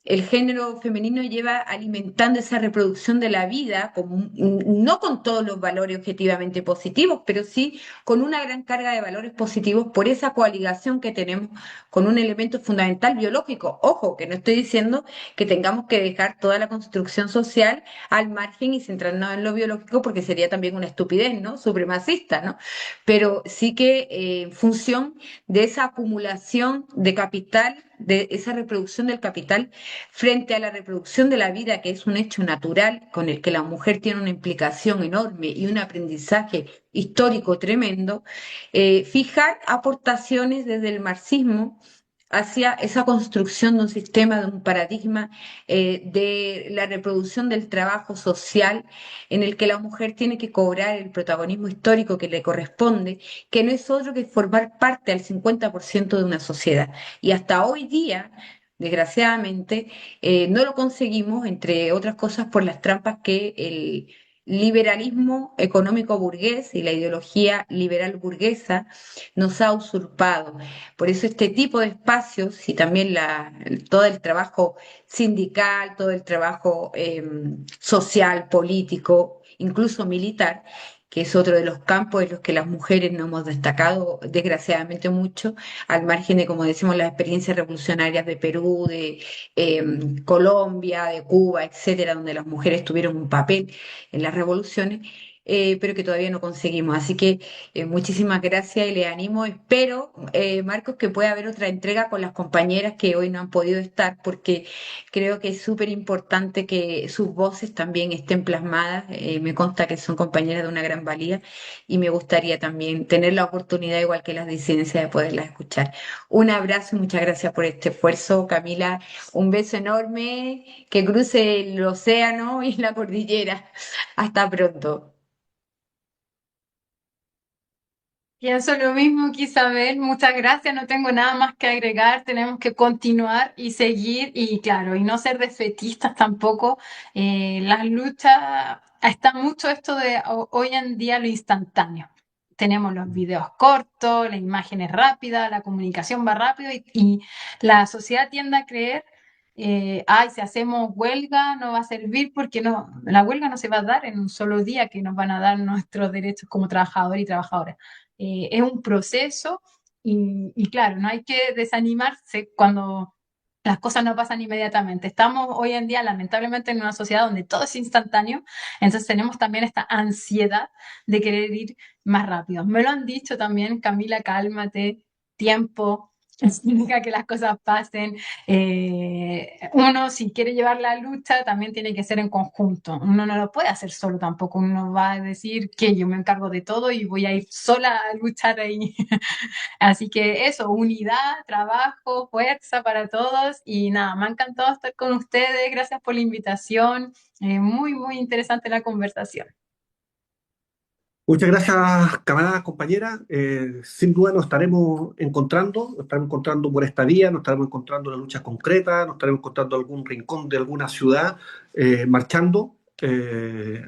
el género femenino lleva alimentando esa reproducción de la vida, no con todos los valores objetivamente positivos, pero sí con una gran carga de valores positivos por esa coaligación que tenemos con un elemento fundamental biológico. Ojo, que no estoy diciendo que tengamos que dejar toda la construcción social al margen y centrarnos en lo biológico, porque sería también una estupidez, ¿no? Supremacista, ¿no? Pero sí que en función de esa acumulación de capital, de esa reproducción del capital, frente a la reproducción de la vida, que es un hecho natural con el que la mujer tiene una implicación enorme y un aprendizaje histórico tremendo, fijar aportaciones desde el marxismo hacia esa construcción de un sistema, de un paradigma de la reproducción del trabajo social, en el que la mujer tiene que cobrar el protagonismo histórico que le corresponde, que no es otro que formar parte al 50% de una sociedad. Y hasta hoy día, desgraciadamente, no lo conseguimos, entre otras cosas por las trampas que el liberalismo económico burgués y la ideología liberal burguesa nos ha usurpado. Por eso este tipo de espacios, y también todo el trabajo sindical, todo el trabajo social, político, incluso militar, que es otro de los campos en los que las mujeres no hemos destacado desgraciadamente mucho, al margen de, como decimos, las experiencias revolucionarias de Perú, de Colombia, de Cuba, etcétera, donde las mujeres tuvieron un papel en las revoluciones, pero que todavía no conseguimos. Así que muchísimas gracias y les animo. Espero, Marcos, que pueda haber otra entrega con las compañeras que hoy no han podido estar, porque creo que es súper importante que sus voces también estén plasmadas. Me consta que son compañeras de una gran valía, y me gustaría también tener la oportunidad, igual que las disidencias, de poderlas escuchar. Un abrazo y muchas gracias por este esfuerzo, Camila. Un beso enorme, que cruce el océano y la cordillera. Hasta pronto. Pienso lo mismo que Isabel, muchas gracias, no tengo nada más que agregar, tenemos que continuar y seguir y claro, y no ser defetistas tampoco. Las luchas, está mucho esto de hoy en día lo instantáneo. Tenemos los videos cortos, las imágenes rápidas, la comunicación va rápido y la sociedad tiende a creer, ay, si hacemos huelga no va a servir porque no, la huelga no se va a dar en un solo día que nos van a dar nuestros derechos como trabajadores y trabajadoras. Es un proceso y claro, no hay que desanimarse cuando las cosas no pasan inmediatamente. Estamos hoy en día lamentablemente en una sociedad donde todo es instantáneo, entonces tenemos también esta ansiedad de querer ir más rápido. Me lo han dicho también, Camila, cálmate, tiempo. significa que las cosas pasen. Uno, si quiere llevar la lucha, también tiene que ser en conjunto. Uno no lo puede hacer solo tampoco. Uno va a decir que yo me encargo de todo y voy a ir sola a luchar ahí. Así que eso, unidad, trabajo, fuerza para todos. Y nada, me ha encantado estar con ustedes. Gracias por la invitación. Muy, muy interesante la conversación. Muchas gracias, camarada, compañera. Sin duda nos estaremos encontrando por esta vía, nos estaremos encontrando en la lucha concreta, nos estaremos encontrando en algún rincón de alguna ciudad, marchando,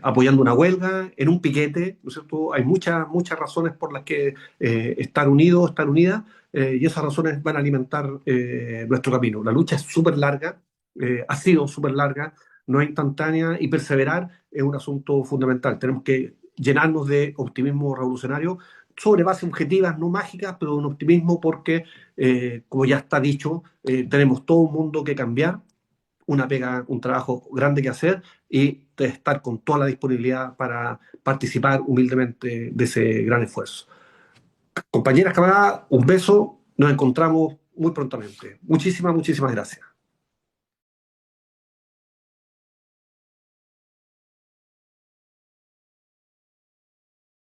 apoyando una huelga, en un piquete, ¿no es cierto? Hay muchas razones por las que estar unidos, estar unidas, y esas razones van a alimentar nuestro camino. La lucha es súper larga, ha sido súper larga, no es instantánea, y perseverar es un asunto fundamental. Tenemos que llenarnos de optimismo revolucionario sobre bases objetivas, no mágicas, pero un optimismo porque, como ya está dicho, tenemos todo un mundo que cambiar, una pega, un trabajo grande que hacer y de estar con toda la disponibilidad para participar humildemente de ese gran esfuerzo. Compañeras, camaradas, un beso, nos encontramos muy prontamente. Muchísimas gracias.